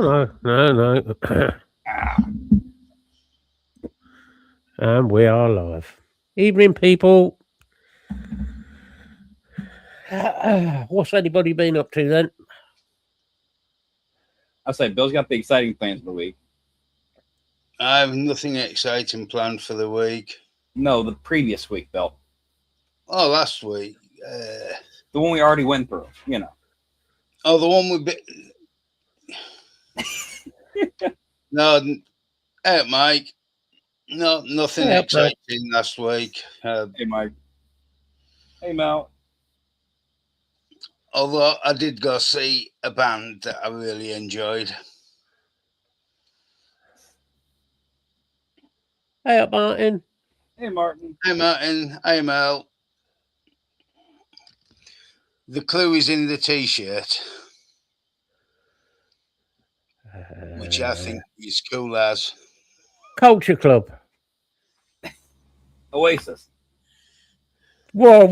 No. And we are live. Evening, people. What's anybody been up to then? I'll say Bill's got the exciting plans for the week. I have nothing exciting planned for the week. No, the previous week, Bill. Oh, last week. The one we already went through, you know. Oh, the one we... No, hey, Mike. No, nothing exciting last week. Hey, Mike. Hey, Mel. Although I did go see a band that I really enjoyed. Hey up, Martin. Hey, Martin. Hey, Martin. Hey, Mel. The clue is in the T-shirt, which I think is cool as. Culture Club. Oasis. Whoa.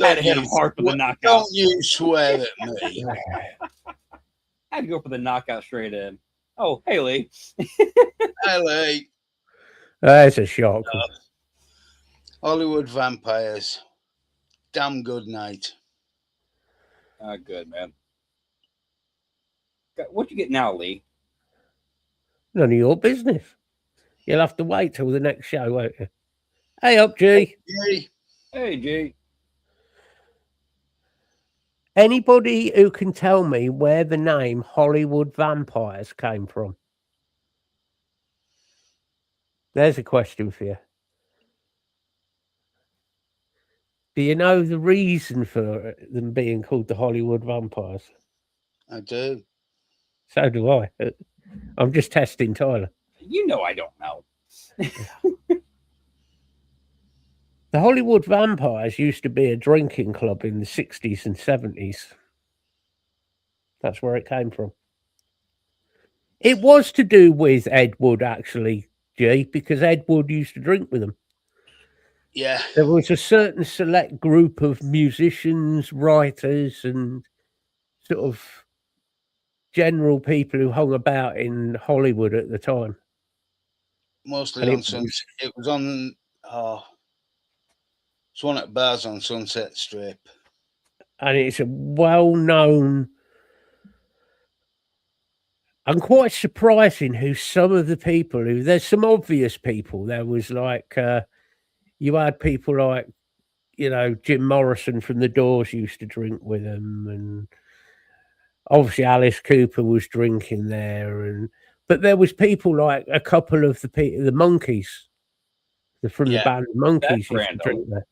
Had to hit him hard for the knockout. Don't you swear at me. I had to go for the knockout straight in. Oh, hey, Lee. Hey, Lee. That's a shock. Hollywood Vampires. Damn good night. Good, man. What you get now, Lee? None of your business. You'll have to wait till the next show, won't you? Hey up, G. Hey, G. Anybody who can tell me where the name Hollywood Vampires came from? There's a question for you. Do you know the reason for them being called the Hollywood Vampires? I do. So do I. I'm just testing Tyler. You know I don't know. The Hollywood Vampires used to be a drinking club in the 60s and 70s. That's where it came from. It was to do with Ed Wood, actually, G, because Ed Wood used to drink with them. Yeah. There was a certain select group of musicians, writers, and sort of general people who hung about in Hollywood at the time. Mostly on Sunset. It was on... it's one at bars on Sunset Strip. And it's a well-known... And quite surprising who some of the people who... There's some obvious people. There was like... you had people like, you know, Jim Morrison from The Doors used to drink with them. And obviously Alice Cooper was drinking there. But there was people like a couple of the Monkees. From the band Monkees used to drink there.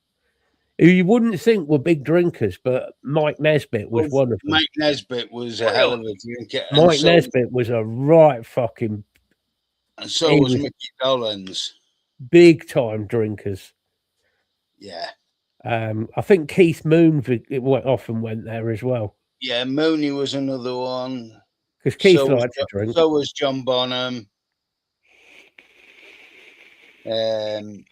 Who you wouldn't think were big drinkers, but Mike Nesbitt was one of them. Mike Nesbitt was a hell of a drinker. Mike Nesbitt was a right fucking... And so was Mickey Dolenz. Big time drinkers. Yeah. I think Keith Moon often went there as well. Yeah, Mooney was another one. Because Keith liked to drink. So was John Bonham. And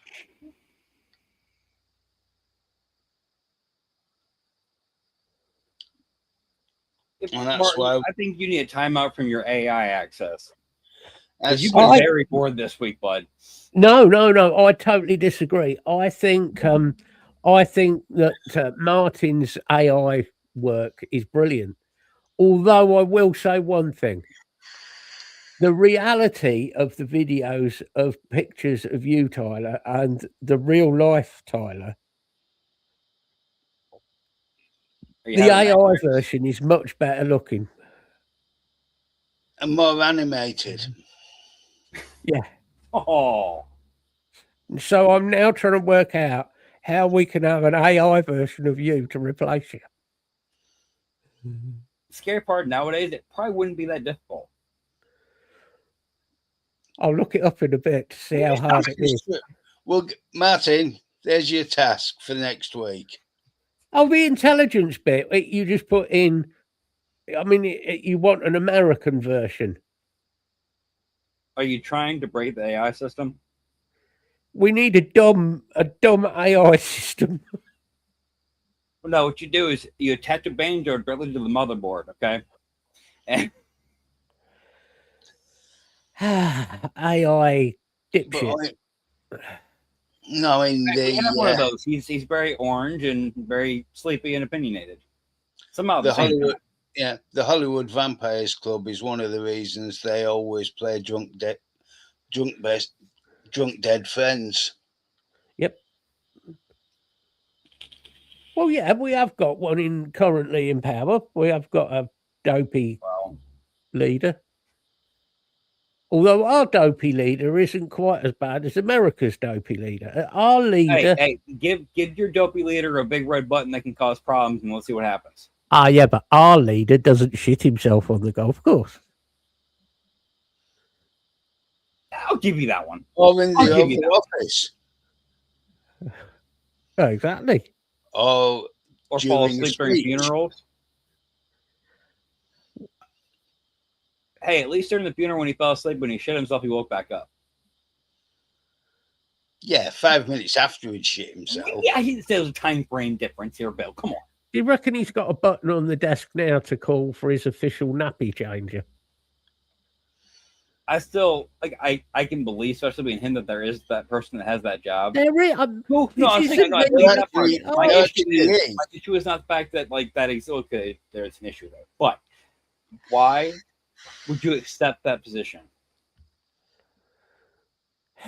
that's why I think you need a timeout from your AI access. You've been very bored this week, bud. No. I totally disagree. I think that Martin's AI work is brilliant. Although I will say one thing. The reality of the videos of pictures of you, Tyler, and the real life Tyler, the AI version is much better looking. And more animated. Yeah. Oh. So I'm now trying to work out how we can have an AI version of you to replace you. The scary part nowadays, it probably wouldn't be that difficult. I'll look it up in a bit to see how hard it is. Well, Martin, there's your task for next week. Oh, the intelligence bit, you just put in, I mean, you want an American version. Are you trying to break the AI system? We need a dumb AI system. Well, no, what you do is you attach a banjo directly to the motherboard, okay? And AI dipshit. No, in we have one the of those. He's very orange and very sleepy and opinionated. Somehow the Hollywood, the Hollywood Vampires Club is one of the reasons they always play drunk dead friends. Yep. Well, yeah, we have got one currently in power. We have got a dopey leader. Although our dopey leader isn't quite as bad as America's dopey leader. Our leader... Hey, give your dopey leader a big red button that can cause problems, and we'll see what happens. Yeah, but our leader doesn't shit himself on the golf course. I'll give you that one. Or in the Oval Office. Oh, exactly. Or fall asleep during funerals. Hey, at least during the funeral when he fell asleep, when he shit himself, he woke back up. Yeah, 5 minutes after he'd shit himself. Yeah, there's a time frame difference here, Bill. Come on. Do you reckon he's got a button on the desk now to call for his official nappy changer? I still I can believe, especially being him, that there is that person that has that job. I'm saying my issue is not the fact that that is okay. There's an issue there, but why would you accept that position?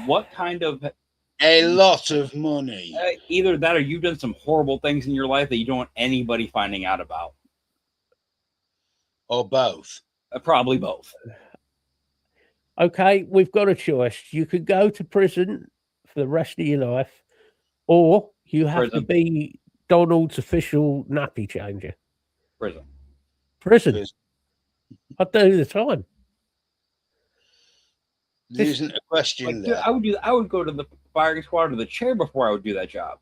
What kind of... A lot of money. Either that or you've done some horrible things in your life that you don't want anybody finding out about. Or both. Probably both. Okay, we've got a choice. You could go to prison for the rest of your life, or you have to be Donald's official nappy changer. Prison. I'd do the time. There isn't a question there. I would go to the firing squad or the chair before I would do that job.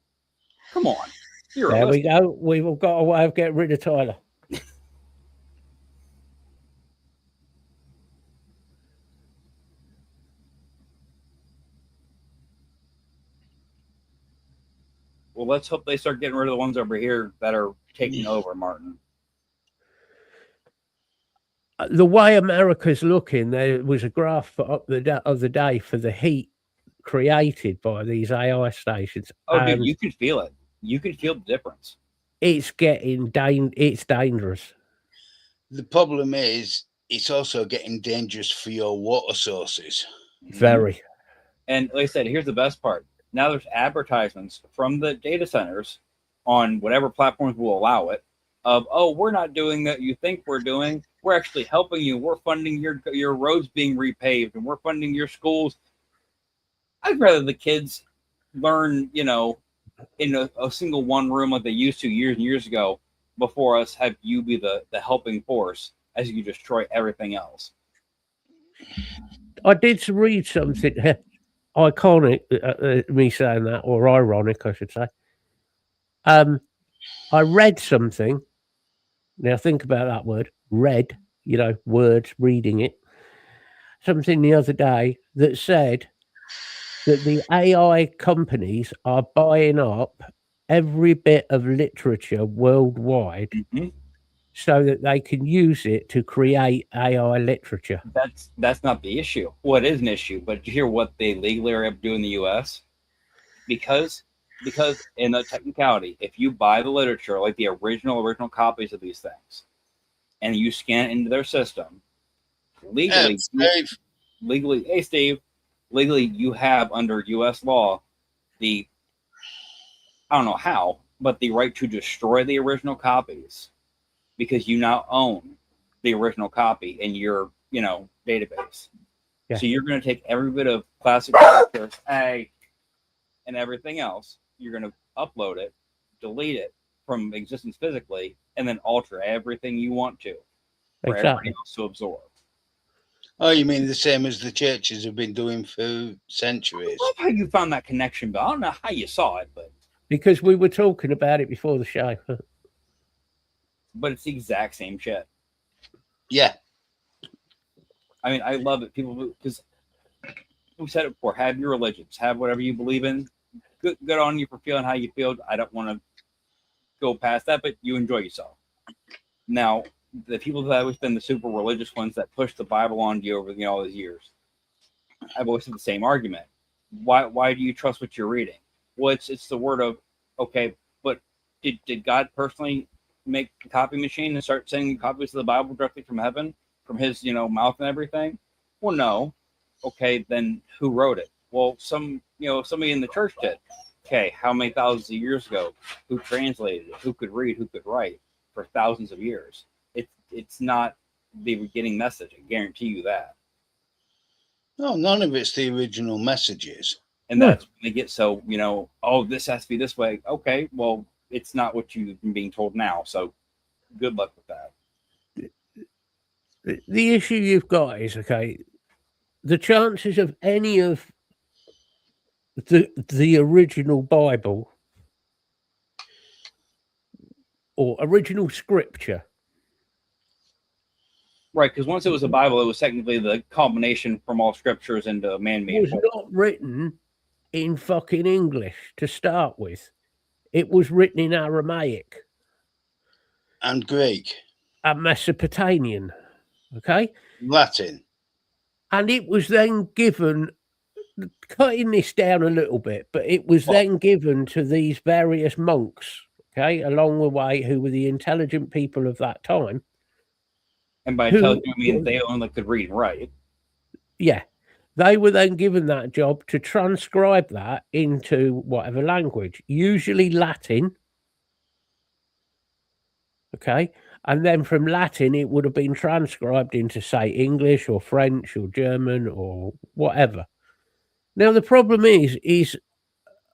Come on. There we go. We've got a way of getting rid of Tyler. Well, let's hope they start getting rid of the ones over here that are taking over, Martin. The way America's looking, there was a graph of the day for the heat created by these AI stations. Oh, dude, you can feel it. You can feel the difference. It's getting it's dangerous. The problem is, it's also getting dangerous for your water sources. Very. And like I said, here's the best part. Now there's advertisements from the data centers on whatever platforms will allow it of, oh, we're not doing that you think we're doing. We're actually helping you. We're funding your roads being repaved, and we're funding your schools. I'd rather the kids learn, in a single one room like they used to years and years ago before us have you be the helping force as you destroy everything else. I did read something iconic, me saying that, or ironic, I should say. I read something. Now think about that word, read, words, reading it. Something the other day that said that the AI companies are buying up every bit of literature worldwide so that they can use it to create AI literature. That's not the issue. Well, it is an issue, but did you hear what they legally are able to do in the U.S.? Because in the technicality, if you buy the literature, like the original copies of these things, and you scan it into their system, legally, legally, you have under U.S. law I don't know how, but the right to destroy the original copies because you now own the original copy in your, database. Yeah. So you're going to take every bit of classic characters, A, and everything else. You're going to upload it, delete it from existence physically, and then alter everything you want to for everybody else to absorb. Oh, you mean the same as the churches have been doing for centuries? I love how you found that connection, but I don't know how you saw it, but because we were talking about it before the show. But it's the exact same shit. Yeah. I mean, I love it. People, because we said it before, have your religions, have whatever you believe in. Good on you for feeling how you feel. I don't want to go past that, but you enjoy yourself. Now, the people that have always been the super religious ones that push the Bible on you over all these years, I've always had the same argument. Why do you trust what you're reading? Well, it's the word of, okay, but did God personally make a copy machine and start sending copies of the Bible directly from heaven, from his mouth and everything? Well, no. Okay, then who wrote it? Well, somebody in the church did. Okay, how many thousands of years ago? Who translated it? Who could read? Who could write for thousands of years? It's not the beginning message. I guarantee you that. No, none of it's the original messages. And that's when they get so, oh, this has to be this way. Okay, well, it's not what you've been being told now. So good luck with that. The issue you've got is, okay, the chances of any of the original Bible or original scripture. Right, because once it was a Bible, it was technically the combination from all scriptures into man-made. Was not written in fucking English to start with. It was written in Aramaic and Greek and Mesopotamian, okay? Latin. And it was then given, cutting this down a little bit, but it was then given to these various monks, okay, along the way, who were the intelligent people of that time. And by intelligent, I mean they only could read and write. Yeah. They were then given that job to transcribe that into whatever language, usually Latin. Okay. And then from Latin, it would have been transcribed into, say, English or French or German or whatever. Now, the problem is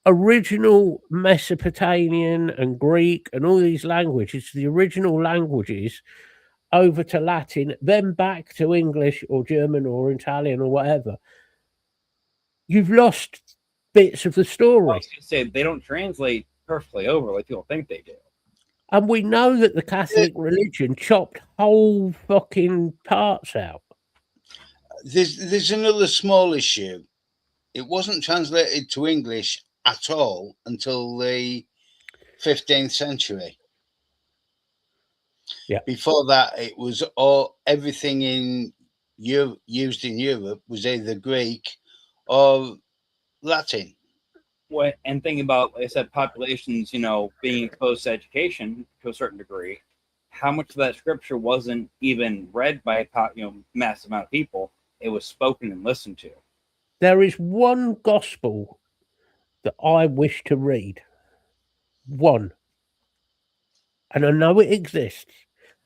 original Mesopotamian and Greek and all these languages, the original languages, over to Latin, then back to English or German or Italian or whatever. You've lost bits of the story. I was going to say, they don't translate perfectly over like people think they do. And we know that the Catholic religion chopped whole fucking parts out. There's another small issue. It wasn't translated to English at all until the 15th century. Yeah. Before that, it was everything in used in Europe was either Greek or Latin. Well, and thinking about, like I said, populations, being exposed to education to a certain degree, how much of that scripture wasn't even read by massive amount of people? It was spoken and listened to. There is one gospel that I wish to read. One. And I know it exists.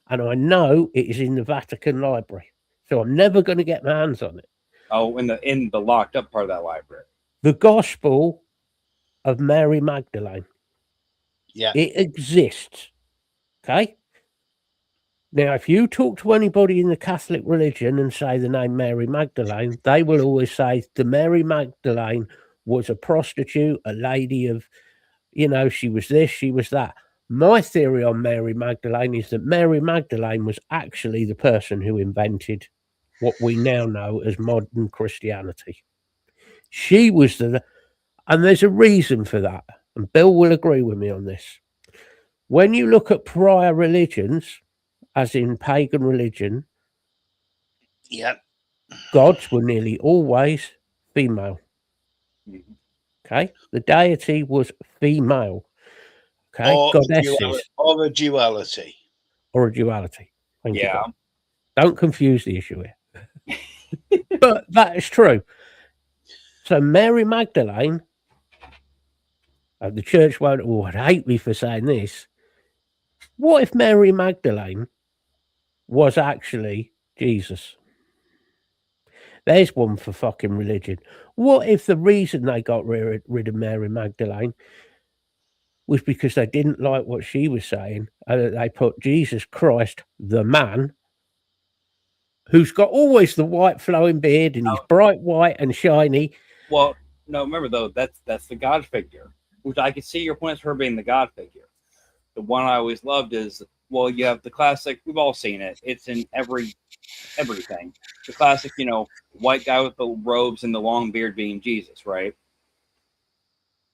And I know it is in the Vatican Library. So I'm never going to get my hands on it. Oh, in the locked up part of that library. The Gospel of Mary Magdalene. Yeah. It exists. Okay? Now, if you talk to anybody in the Catholic religion and say the name Mary Magdalene, they will always say the Mary Magdalene was a prostitute, a lady of, she was this, she was that. My theory on Mary Magdalene is that Mary Magdalene was actually the person who invented what we now know as modern Christianity. She was and there's a reason for that. And Bill will agree with me on this. When you look at prior religions, as in pagan religion, yeah, gods were nearly always female. Okay? The deity was female. Okay, goddesses. Or a duality. Or a duality. Thank you, yeah. God. Don't confuse the issue here. But that is true. So Mary Magdalene, the church would hate me for saying this. What if Mary Magdalene was actually Jesus? There's one for fucking religion. What if the reason they got rid of Mary Magdalene was because they didn't like what she was saying, and they put Jesus Christ, the man, who's got always the white flowing beard and he's bright white and shiny. Well, no, remember though, that's the God figure, which I can see your points for her being the God figure. The one I always loved is, well, you have the classic, we've all seen it. It's in everything. The classic, white guy with the robes and the long beard being Jesus, right?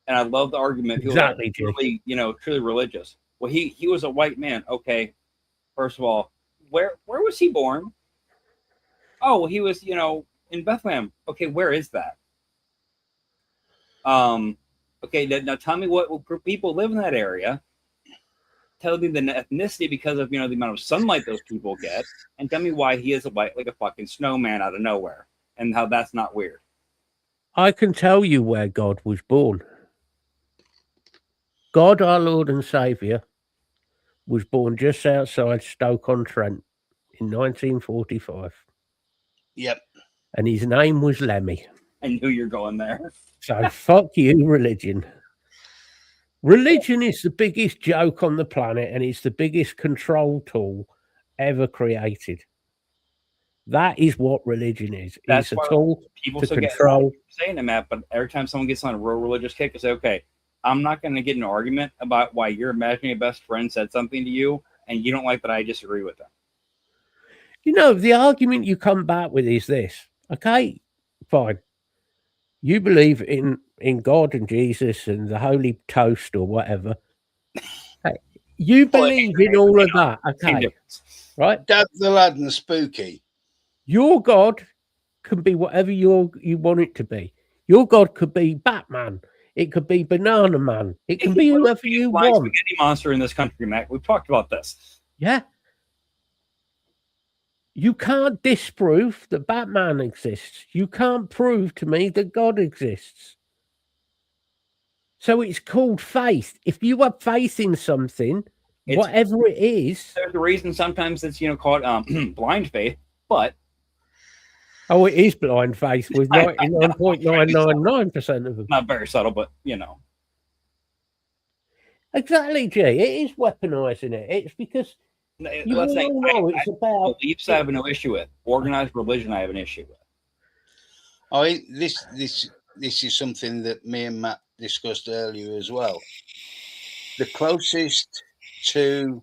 And I love the argument. Exactly. Truly, truly religious. Well, he was a white man. Okay. First of all, where was he born? Oh, well, he was, you know, in Bethlehem. Okay, where is that? Okay, now tell me what people live in that area. Tell me the ethnicity because of, you know, the amount of sunlight those people get, and tell me why he is white like a fucking snowman out of nowhere, and how that's not weird. I can tell you where God was born. God, our Lord and Saviour, was born just outside Stoke-on-Trent in 1945. Yep. And his name was Lemmy. I knew you're going there. So fuck you, religion. Religion is the biggest joke on the planet, and it's the biggest control tool ever created. That is what religion is. That's It's a why tool People to still get control. saying that, Matt, but every time someone gets on a real religious kick, I say, okay, I'm not going to get in an argument about why your imaginary best friend said something to you, and you don't like that I disagree with them. You know, the argument you come back with is this. Okay, fine. You believe in God and Jesus and the Holy Toast or whatever. Hey, you believe in all of that, Same okay? difference. Right? Dad the Lad and Spooky. Your God can be whatever you want it to be. Your God could be Batman. It could be Banana Man. It can be whoever you Flying want. spaghetti monster in this country, Matt. We've talked about this. Yeah. You can't disprove that Batman exists. You can't prove to me that God exists. So it's called faith. If you have faith in something, It's- whatever it is. There's a reason sometimes it's, you know, called blind faith, but Oh, it is blind faith with 99.999% of them. not very subtle, but, you know. Exactly, G. It is weaponizing it. It's because you Let's say all know it's about. beliefs I have no issue with. Organized religion I have an issue with. This is something that me and Matt discussed earlier as well. The closest to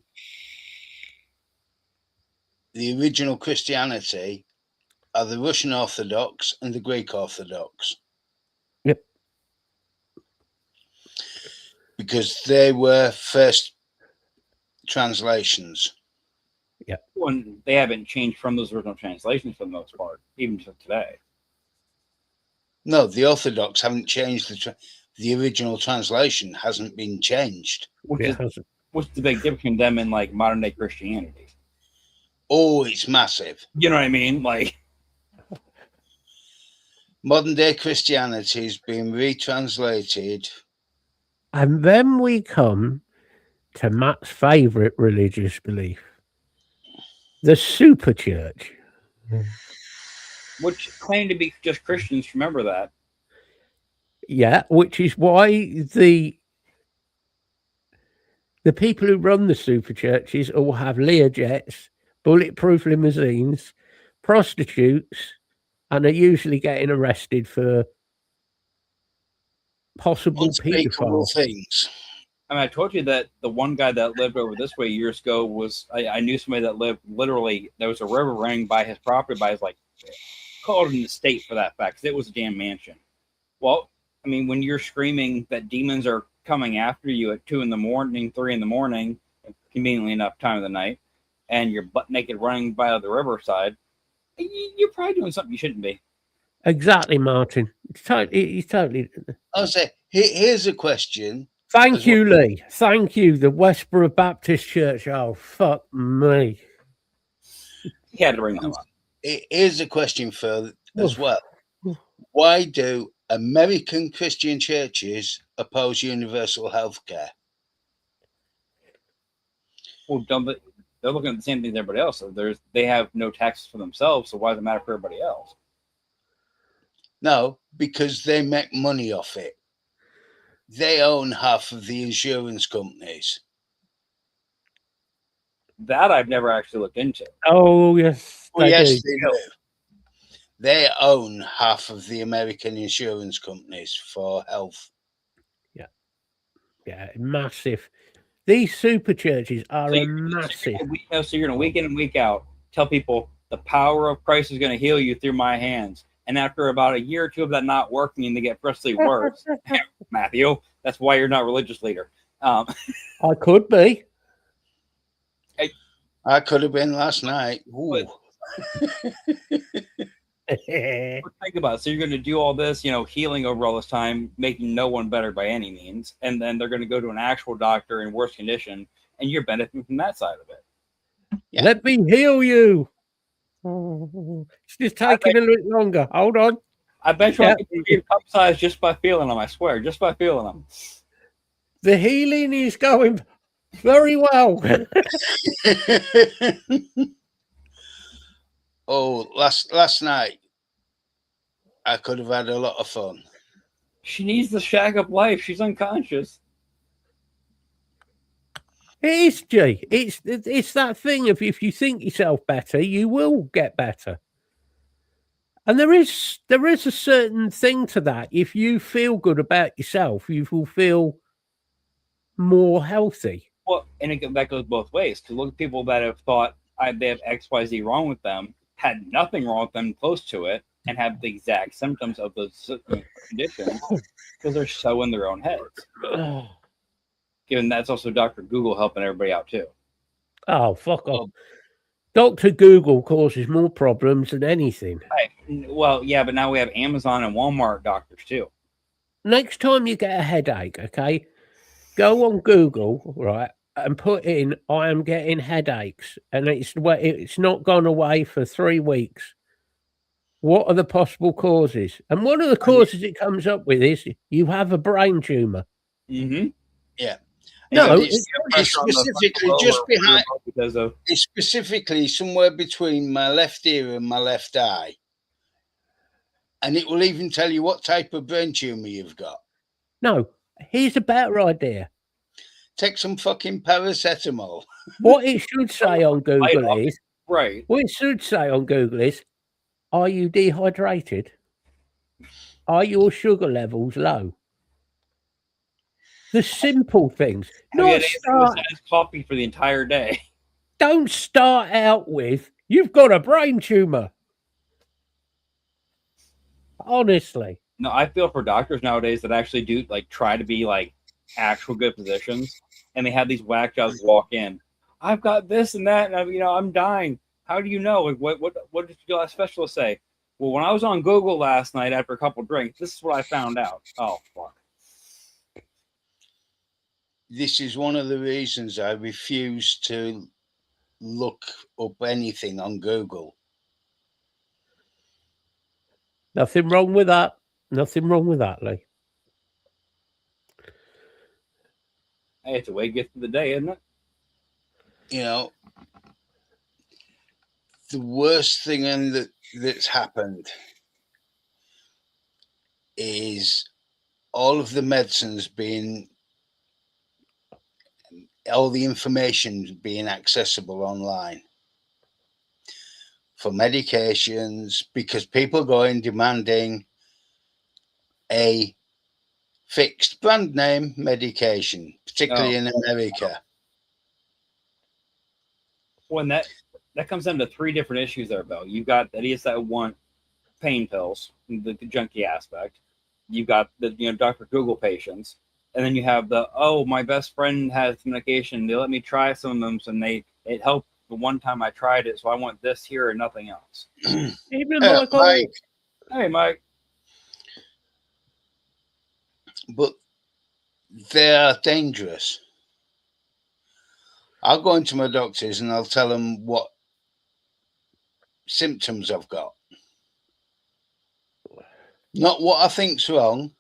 the original Christianity are the Russian Orthodox and the Greek Orthodox. Yep. Because they were first translations. When they haven't changed from those original translations for the most part, even to today. No, the Orthodox haven't changed. The original translation hasn't been changed. What's the big difference between them and like modern day Christianity? Oh, it's massive. You know what I mean? Like, modern day Christianity is being retranslated. And then we come to Matt's favourite religious belief, the super church. which claim to be just Christians. Remember that. Yeah, which is why the people who run the super churches all have Learjets, bulletproof limousines, prostitutes, and are usually getting arrested for possible Unspeakable paedophile things. I mean, I told you that the one guy that lived over this way years ago was, I knew somebody that lived literally, there was a river running by his property, by his, like, called an estate for that fact, because it was a damn mansion. Well, I mean, when you're screaming that demons are coming after you at 2 a.m, 3 a.m, conveniently enough time of the night, and you're butt naked running by the riverside, you're probably doing something you shouldn't be. Exactly, Martin. He's totally. I'll say, here's a question. Thank you, Lee. Thank you, the Westboro Baptist Church. Oh, fuck me. He had to bring them up. Here's a question, Phil, as well. Why do American Christian churches oppose universal health care? Well, they're looking at the same thing as everybody else. So they have no taxes for themselves, so why does it matter for everybody else? No, because they make money off it. They own half of the insurance companies. That I've never actually looked into. Oh, yes. Well, they yes, do. they do. They own half of the American insurance companies for health. Yeah, massive. These super churches are So massive. So you're going to week in and week out tell people the power of Christ is going to heal you through my hands. And after about a year or two of that not working, and they get progressively worse, Matthew, that's why you're not a religious leader. I could be. I could have been last night. Ooh. Think about it. So you're going to do all this, healing over all this time, making no one better by any means, and then they're going to go to an actual doctor in worse condition, and you're benefiting from that side of it. Yeah. Let me heal you. It's just taking a little longer. Hold on. I bet you I can give you cup size just by feeling them. I swear, just by feeling them. The healing is going very well. Oh, last night I could have had a lot of fun. She needs the shag up life. She's unconscious. It is, G. It's that thing of if you think yourself better, you will get better. And there is a certain thing to that. If you feel good about yourself, you will feel more healthy. Well, and that goes both ways. Because look at people that have thought they have X, Y, Z wrong with them, had nothing wrong with them, close to it, and have the exact symptoms of those conditions because they're so in their own heads. Given that's also Dr. Google helping everybody out too. Oh, fuck off. Dr. Google causes more problems than anything. Right. Well, yeah, but now we have Amazon and Walmart doctors too. Next time you get a headache, okay, go on Google, right, and put in, I am getting headaches, and it's not gone away for 3 weeks. What are the possible causes? And one of the causes it comes up with is you have a brain tumor. Mm-hmm. Yeah. No, it's specifically just behind. It's specifically somewhere between my left ear and my left eye, and it will even tell you what type of brain tumor you've got. No, here's a better idea. Take some fucking paracetamol. What it should say on Google is right. What it should say on Google is, are you dehydrated? Are your sugar levels low? The simple things. Not start coffee for the entire day. Don't start out with you've got a brain tumor. Honestly. No, I feel for doctors nowadays that actually do try to be actual good physicians, and they have these whack jobs walk in. I've got this and that, and I'm dying. How do you know? What did your specialist say? Well, when I was on Google last night after a couple drinks, this is what I found out. Oh, fuck. This is one of the reasons I refuse to look up anything on Google. Nothing wrong with that. Nothing wrong with that, Lee. Hey, it's a way to get through the day, isn't it? The worst thing that's happened is all of the medicines all the information being accessible online for medications, because people go in demanding a fixed brand name medication, particularly in America. When that comes down to 3 different issues there, Bill. You've got idiots that want pain pills, the junkie aspect. You've got the Dr. Google patients, and then you have my best friend has medication. They let me try some of them, and it helped the one time I tried it, so I want this here and nothing else. Mike. Hey, Mike. But they are dangerous. I'll go into my doctors and I'll tell them what symptoms I've got. Not what I think's wrong.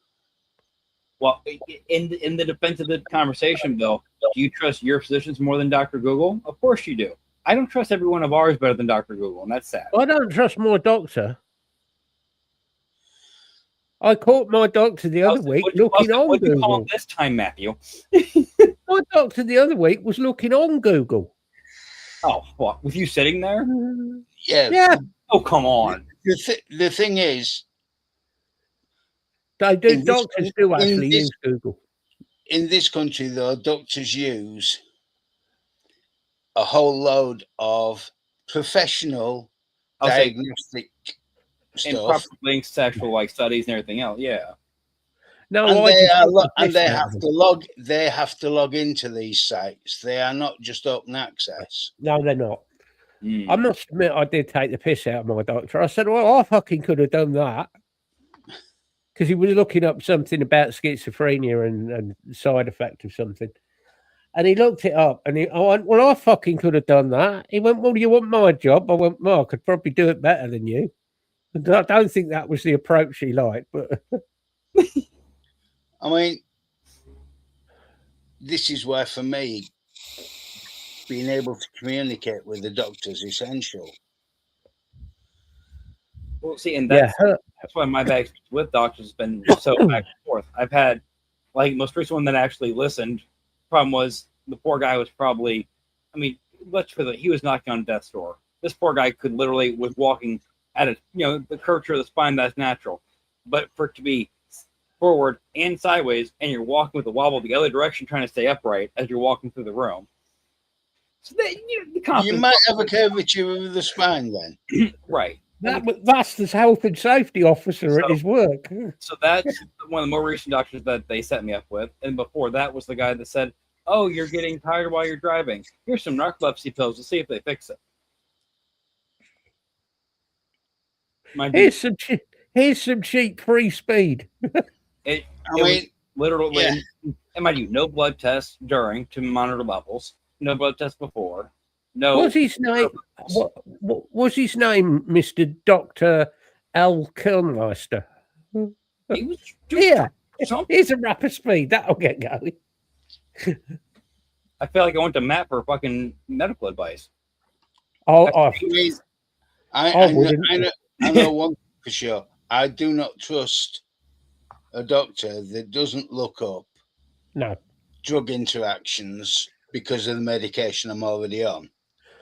Well, in the defense of the conversation, Bill, do you trust your physicians more than Dr. Google? Of course you do. I don't trust every one of ours better than Dr. Google, and that's sad. I don't trust my doctor. I caught my doctor the other week looking on Google. What did you call him this time, Matthew? My doctor the other week was looking on Google. Oh, what? Was you sitting there? Yeah. Oh, come on. The thing is, doctors do actually use Google. In this country, though, doctors use a whole load of professional diagnostic stuff. And proper links to actual studies and everything else, yeah. No, and they have to log. They have to log into these sites. They are not just open access. No, they're not. I must admit, I did take the piss out of my doctor. I said, "Well, I fucking could have done that," because he was looking up something about schizophrenia and side effect of something, and he looked it up, and I went, "Well, I fucking could have done that." He went, "Well, do you want my job?" I went, "Well, I could probably do it better than you." And I don't think that was the approach he liked, but. I mean, this is where, for me, being able to communicate with the doctor is essential. Well, see, and that's why my back with doctors has been so back and forth. I've had, like, most recent one that actually listened. Problem was, the poor guy was probably, I mean, he was knocking on death's door. This poor guy was walking at the curvature of the spine, that's natural. But for it to be forward and sideways, and you're walking with a wobble the other direction, trying to stay upright as you're walking through the room. So you might have a curvature of the spine then. Right. That's the health and safety officer at his work. So that's one of the more recent doctors that they set me up with. And before that was the guy that said, "Oh, you're getting tired while you're driving. Here's some narcolepsy pills to see if they fix it." Here's some cheap free speed. It was literally, and mind you, no blood tests during to monitor levels, no blood tests before. No. What's his name? What was his name, Mr. Dr. L. Kilmeister? He was here's a rapid speed. That'll get going. I feel like I went to Matt for fucking medical advice. I know one for sure. I do not trust a doctor that doesn't look up drug interactions because of the medication I'm already on.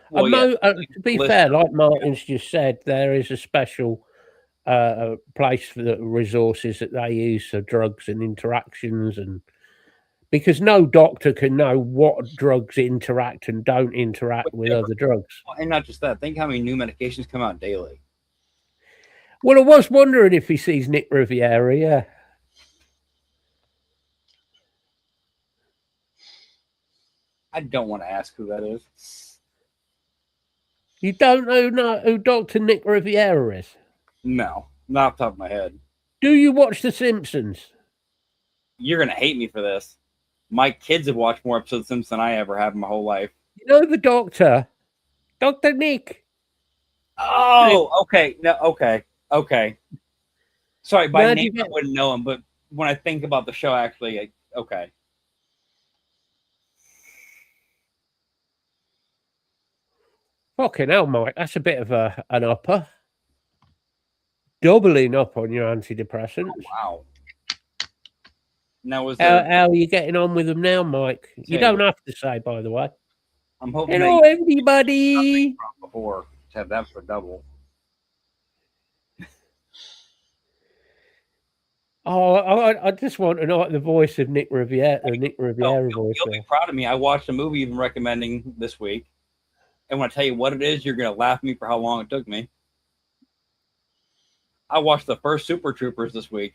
Well, to be fair, like Martin's just said, there is a special place for the resources that they use for drugs and interactions, and because no doctor can know what drugs interact and don't interact with other drugs. And not just that, think how many new medications come out daily. Well, I was wondering if he sees Nick Riviera, yeah. I don't want to ask who that is. You don't know who Dr. Nick Riviera is? No, not off the top of my head. Do you watch The Simpsons? You're going to hate me for this. My kids have watched more episodes of Simpsons than I ever have in my whole life. You know the doctor? Dr. Nick. Oh, okay. No, okay. Sorry, by name I wouldn't know him, but when I think about the show, actually, okay. Fucking hell, Mike. That's a bit of an upper. Doubling up on your antidepressants. Oh, wow. Now, how are you getting on with them now, Mike? You don't have to say, by the way. I'm hoping. Hello, everybody. Before to have that for double. I just want to know the voice of Nick Riviera. Nick Riviera voice. You'll be proud of me. I watched a movie you've been recommending this week. And when I tell you what it is, you're going to laugh at me for how long it took me. I watched the first Super Troopers this week.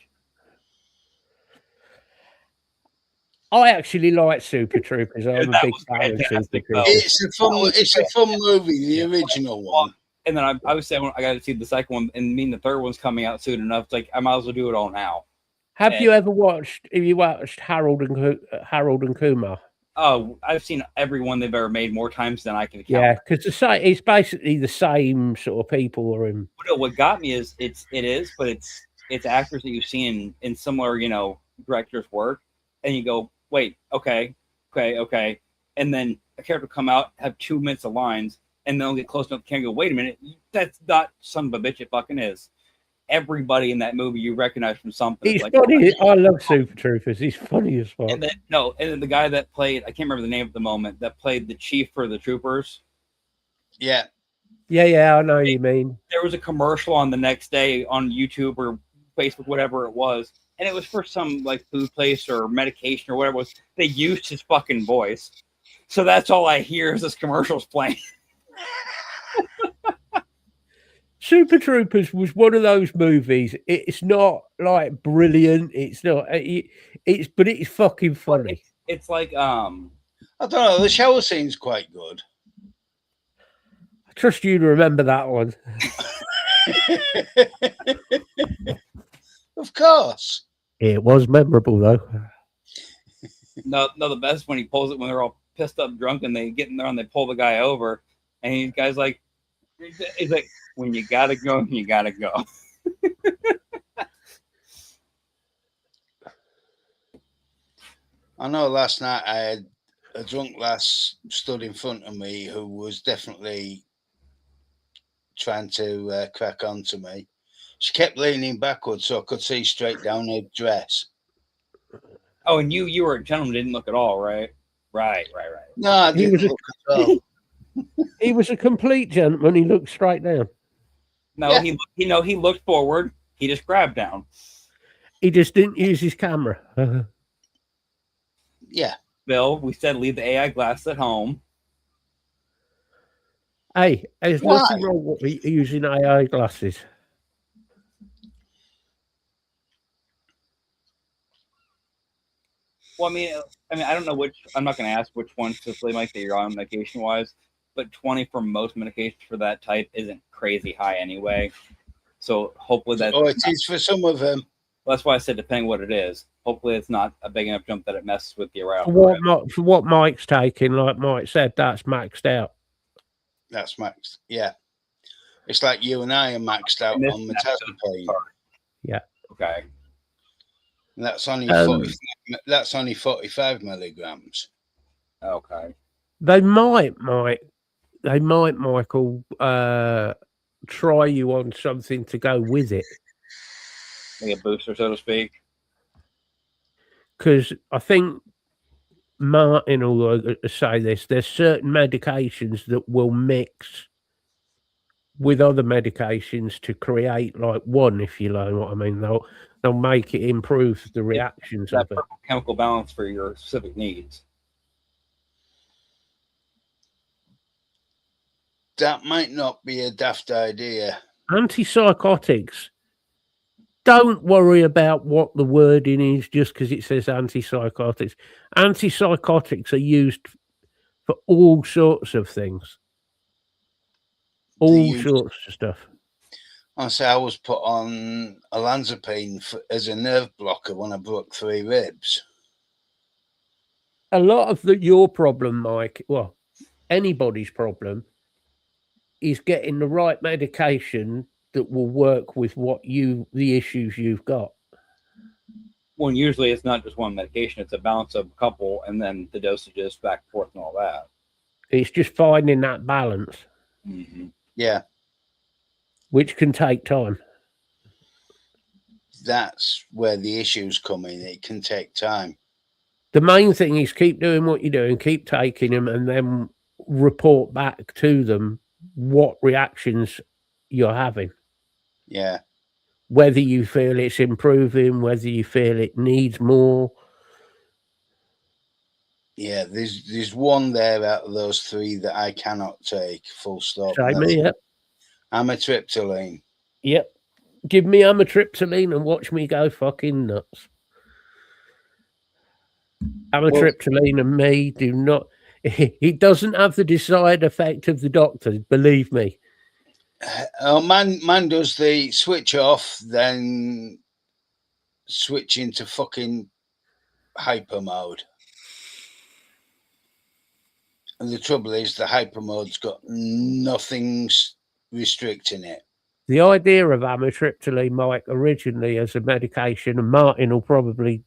I actually like Super Troopers. I'm a big fan of Super Troopers. It's a fun movie, the original one. And then I was saying I got to see the second one, and the third one's coming out soon enough. It's like I might as well do it all now. Have you ever watched Harold and Kumar? Oh, I've seen every one they've ever made more times than I can count. Yeah, because it's basically the same sort of people are in. What got me is it's actors that you've seen in similar, directors' work, and you go, wait, okay, and then a character will come out, have 2 minutes of lines, and they'll get close enough to the camera and go, wait a minute, that's not son of a bitch, it fucking is. Everybody in that movie you recognize from something. He's funny. I love Super Troopers. He's funny as fuck. And then the guy that played, I can't remember the name at the moment, that played the chief for the troopers. Yeah. Yeah, I know what you mean. There was a commercial on the next day on YouTube or Facebook, whatever it was, and it was for some like food place or medication or whatever it was. They used his fucking voice. So that's all I hear is this commercial's playing. Super Troopers was one of those movies. It's not like brilliant. It's not. But it's fucking funny. It's like I don't know. The shower scene's quite good. I trust you to remember that one. Of course. It was memorable though. no, the best when he pulls it when they're all pissed up, drunk, and they get in there and they pull the guy over, and the guy's like, he's like, when you gotta go, you gotta go. I know last night I had a drunk lass stood in front of me who was definitely trying to crack on to me. She kept leaning backwards so I could see straight down her dress. Oh, and you were a gentleman, didn't look at all, right? Right. No, I didn't look at all. He was a complete gentleman. He looked straight down. No, yeah. he looked forward. He just grabbed down. He just didn't use his camera. Yeah. Bill, we said leave the AI glass at home. Hey, there's nothing wrong with using AI glasses. Well, I mean, I don't know which. I'm not going to ask which one specifically might be you're on medication wise, but 20 for most medications for that type isn't crazy high anyway. So hopefully that. Oh, it is for some of them. Well, that's why I said depending what it is. Hopefully it's not a big enough jump that it messes with your around. For what Mike's taking, like Mike said, that's maxed out. That's maxed. Yeah. It's like you and I are maxed out on metazapine. Yeah. Okay. And that's only 45 milligrams. Okay. They might, Michael, try you on something to go with it. Like a booster, so to speak. Because I think Martin will say this. There's certain medications that will mix with other medications to create like one, if you know what I mean. They'll make it improve the reactions of it. Chemical balance for your specific needs. That might not be a daft idea. Antipsychotics. Don't worry about what the wording is just because it says antipsychotics. Antipsychotics are used for all sorts of things. All sorts of stuff. Honestly, I was put on olanzapine as a nerve blocker when I broke 3 ribs. A lot of your problem, Mike, well, anybody's problem, is getting the right medication that will work with the issues you've got. Well, usually it's not just one medication; it's a balance of a couple, and then the dosages back and forth and all that. It's just finding that balance. Mm-hmm. Yeah, which can take time. That's where the issues come in. It can take time. The main thing is keep doing what you're doing, keep taking them, and then report back to them what reactions you're having. Yeah. Whether you feel it's improving, whether you feel it needs more. Yeah, there's one there out of those 3 that I cannot take, full stop. Same here. Amitriptyline. Yep. Give me amitriptyline and watch me go fucking nuts. Amitriptyline and me do not... It doesn't have the desired effect of the doctor, believe me. Man does the switch off, then switch into fucking hyper mode. And the trouble is the hyper mode's got nothing's restricting it. The idea of amitriptyline, Mike, originally as a medication, and Martin will probably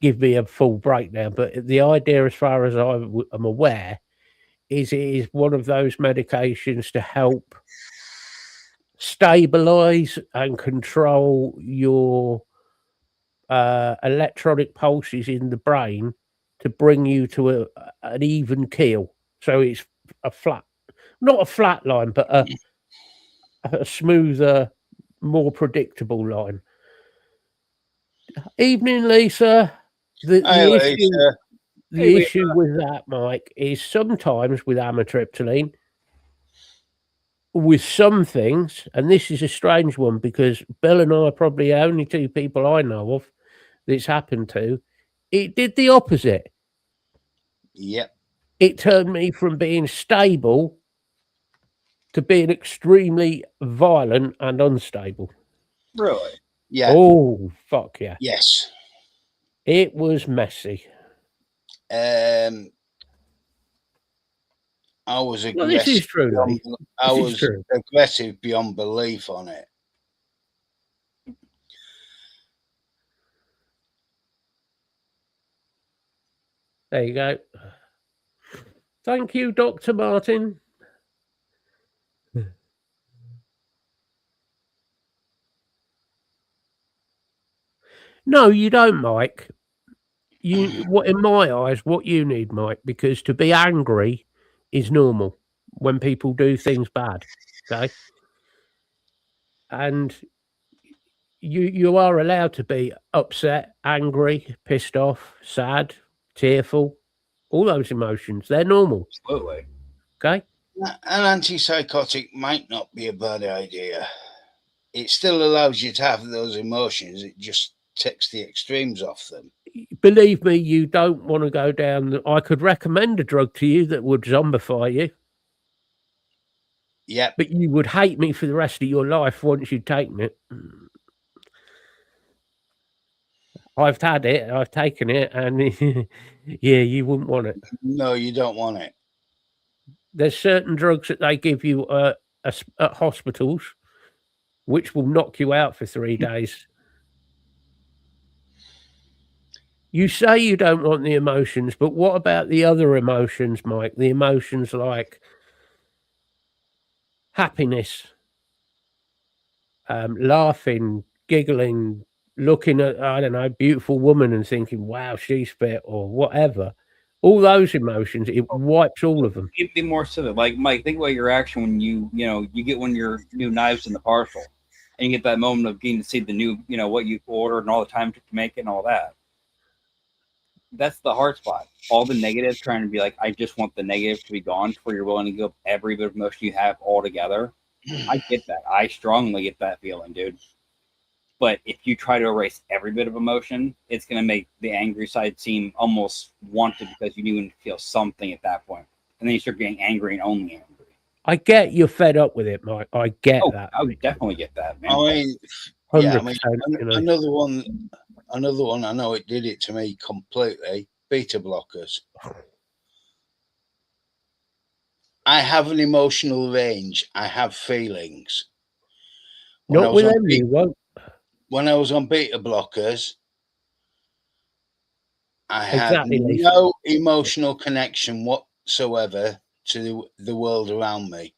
give me a full breakdown, but the idea, as far as I'm aware, is it is one of those medications to help stabilize and control your electronic pulses in the brain to bring you to an even keel. So it's a flat, not a flat line, but a smoother, more predictable line. Evening, Lisa. The issue with that, Mike, is sometimes with amitriptyline, with some things, and this is a strange one because Bill and I are probably the only two people I know of that it's happened to. It did the opposite. Yep. It turned me from being stable to being extremely violent and unstable. Really? Yeah. Oh, fuck yeah. Yes. It was messy. I was aggressive. Well, this is true. I was aggressive beyond belief on it. There you go. Thank you, Dr. Martin. No, you don't, Mike. What in my eyes, what you need, Mike, because to be angry is normal when people do things bad. Okay. And you are allowed to be upset, angry, pissed off, sad, tearful, all those emotions. They're normal. Absolutely. Okay. An antipsychotic might not be a bad idea. It still allows you to have those emotions. It just takes the extremes off them. Believe me, you don't want to go down. I could recommend a drug to you that would zombify you. Yep. But you would hate me for the rest of your life once you'd taken it. I've had it, I've taken it, and yeah, you wouldn't want it. No, you don't want it. There's certain drugs that they give you at hospitals, which will knock you out for 3 days. You say you don't want the emotions, but what about the other emotions, Mike? The emotions like happiness, laughing, giggling, looking at, I don't know, a beautiful woman and thinking, wow, she's fit, or whatever. All those emotions, it wipes all of them. Be more civic. Like, Mike, think about your reaction when you get one of your new knives in the parcel and you get that moment of getting to see the new, what you ordered and all the time to make it and all that. That's the hard spot. All the negative, trying to be like, I just want the negative to be gone before you're willing to give up every bit of emotion you have all together. I get that. I strongly get that feeling, dude. But if you try to erase every bit of emotion, it's going to make the angry side seem almost wanted because you even feel something at that point. And then you start getting angry and only angry. I get you're fed up with it, Mike. I get that. I would definitely get that, man. I mean, 100%, another one I know it did it to me completely. Beta blockers. I have an emotional range. I have feelings. Not with everyone. When I was on beta blockers, I had Exactly. no emotional connection whatsoever to the world around me.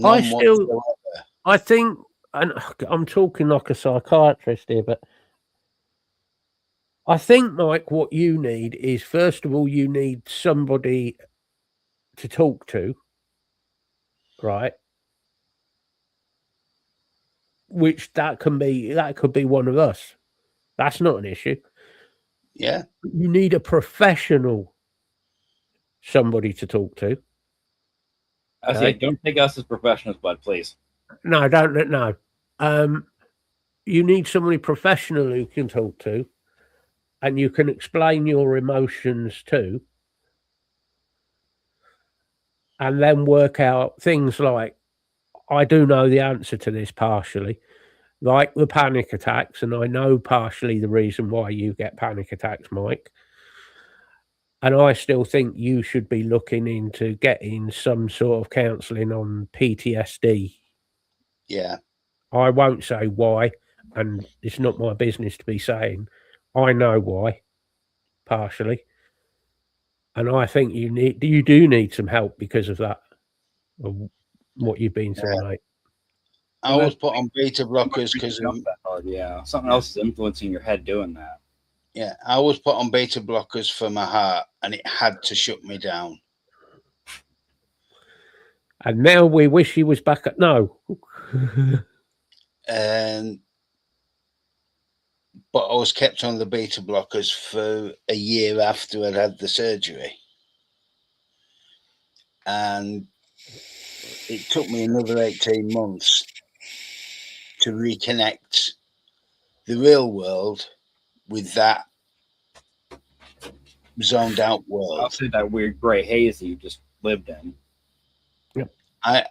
I think, and I'm talking like a psychiatrist here, but I think, Mike, what you need is, first of all, you need somebody to talk to, right? Which that could be one of us. That's not an issue. Yeah. You need a professional, somebody to talk to. I say, don't take us as professionals, bud, please. No, don't. No. You need somebody professional who can talk to, and you can explain your emotions to, and then work out things like, I do know the answer to this partially, like the panic attacks, and I know partially the reason why you get panic attacks, Mike. And I still think you should be looking into getting some sort of counselling on PTSD. Yeah. I won't say why, and it's not my business to be saying. I know why, partially. And I think you do need some help because of that, of what you've been through, mate. I was put on beta blockers because something else is influencing your head doing that. Yeah, I was put on beta blockers for my heart, and it had to shut me down. And now we wish he was back at no. But I was kept on the beta blockers for a year after I'd had the surgery. And it took me another 18 months to reconnect the real world with that zoned out world. I'll say that weird gray haze that you just lived in.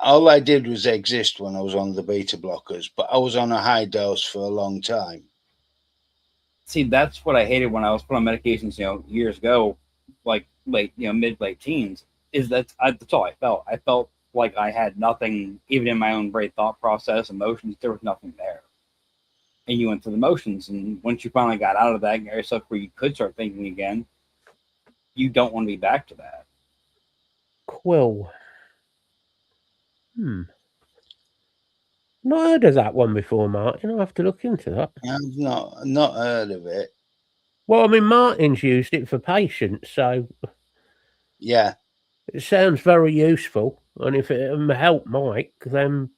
All I did was exist when I was on the beta blockers, but I was on a high dose for a long time. See, that's what I hated when I was put on medications, years ago, like late, mid late teens. That's all I felt. I felt like I had nothing, even in my own brain thought process, emotions. There was nothing there, and you went through the motions. And once you finally got out of that and got yourself where you could start thinking again, you don't want to be back to that. Quill. Not heard of that one before, Martin. I'll have to look into that. I've not heard of it. Well, I mean, Martin's used it for patients, so yeah, it sounds very useful. And if it help Mike, then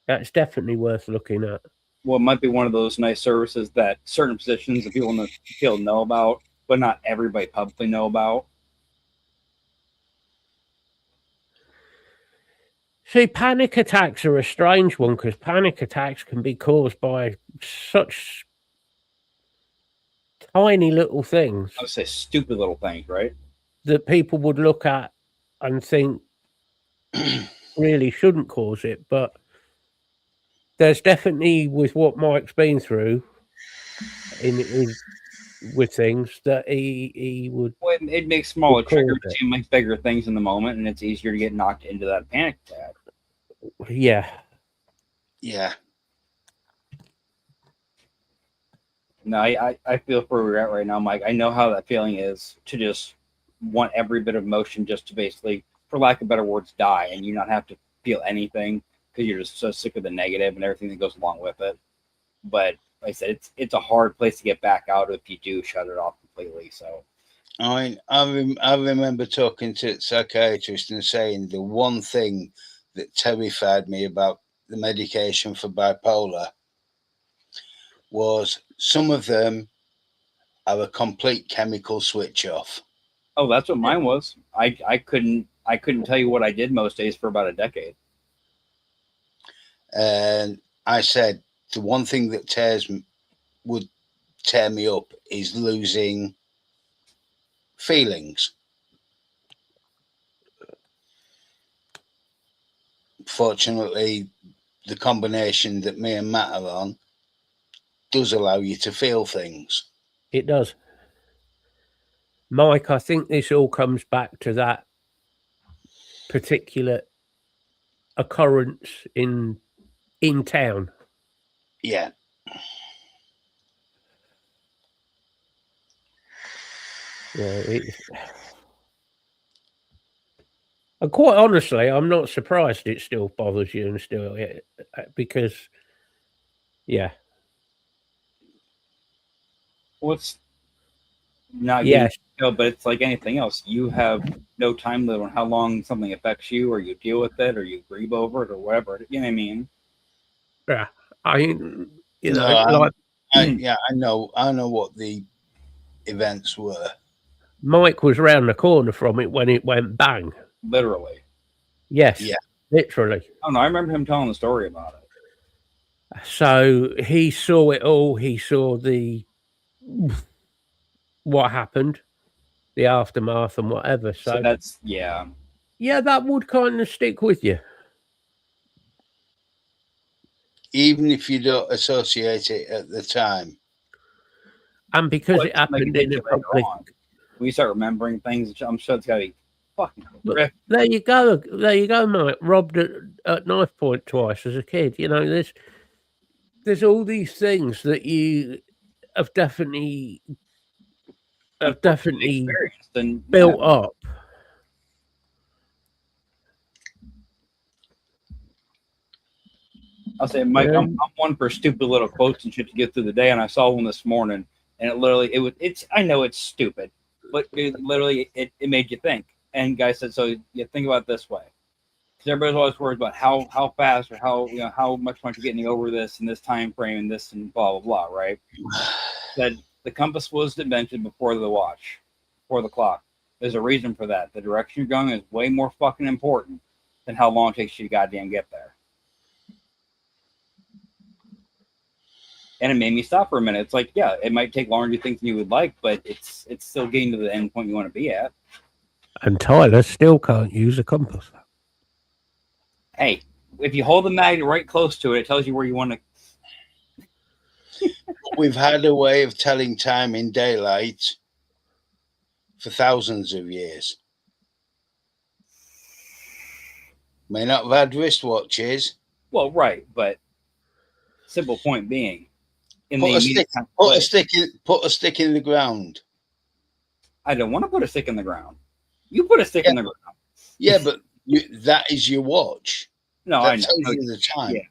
that's definitely worth looking at. Well, it might be one of those nice services that certain positions that people in the field know about, but not everybody publicly know about. See, panic attacks are a strange one because panic attacks can be caused by such tiny little things. I would say stupid little things, right? That people would look at and think really shouldn't cause it. But there's definitely, with what Mike's been through with things, that he would. Well, it makes smaller triggers seem like bigger things in the moment, and it's easier to get knocked into that panic attack. Yeah. No, I feel for where we're at right now, Mike. I know how that feeling is to just want every bit of motion just to basically, for lack of better words, die, and you not have to feel anything because you're just so sick of the negative and everything that goes along with it. But like I said, it's a hard place to get back out if you do shut it off completely. So, I remember talking to a psychiatrist and saying the one thing that terrified me about the medication for bipolar was some of them are a complete chemical switch off. Oh, that's what mine was. I couldn't tell you what I did most days for about a decade. And I said the one thing that would tear me up is losing feelings. Fortunately, the combination that me and Matt are on does allow you to feel things. It does. Mike, I think this all comes back to that particular occurrence in town. Yeah. Yeah, and quite honestly, I'm not surprised it still bothers you and still, because, yeah. What's not yes, but it's like anything else. You have no time limit on how long something affects you, or you deal with it, or you grieve over it, or whatever. You know what I mean? Yeah, I know what the events were. Mike was round the corner from it when it went bang. Literally. Yes. Yeah. Literally. Oh no, I remember him telling the story about it. So he saw it all. He saw what happened, the aftermath and whatever. So that's that would kind of stick with you, even if you don't associate it at the time. And because it happened in a public, we start remembering things. I'm sure it's gotta be fucking. There you go, Mike. Robbed at knife point twice as a kid. You know, there's all these things that you have definitely built up. I'll say, Mike, I'm one for stupid little quotes and shit to get through the day, and I saw one this morning, and I know it's stupid, but it made you think. And guy said, so you think about it this way, because everybody's always worried about how fast or how much you're getting over this in this time frame and this and blah blah blah, right? That the compass was invented before the watch, before the clock. There's a reason for that. The direction you're going is way more fucking important than how long it takes you to goddamn get there. And it made me stop for a minute. It's like, yeah, it might take longer to do things than you would like, but it's still getting to the end point you want to be at. And Tyler still can't use a compass. Hey, if you hold the magnet right close to it, it tells you where you want to. We've had a way of telling time in daylight for thousands of years. May not have had wristwatches. Well, right, but simple point being, Put a stick in the ground. I don't want to put a stick in the ground. You put a stick in the ground. Yeah, but that is your watch. No, that I know. tells you the time. Yeah.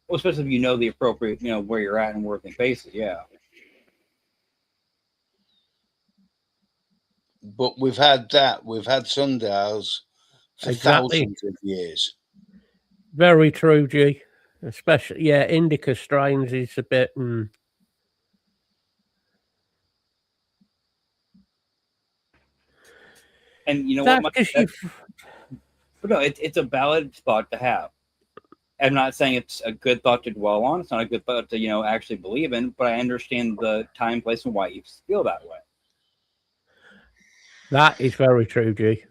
Well, especially if you know the appropriate, where you're at and where things faces. Yeah. But we've had that. We've had sundials for thousands of years. Very true, G. Especially, indica strains is a bit. And you know what? But no, it's a valid thought to have. I'm not saying it's a good thought to dwell on. It's not a good thought to, actually believe in, but I understand the time, place, and why you feel that way. That is very true, G.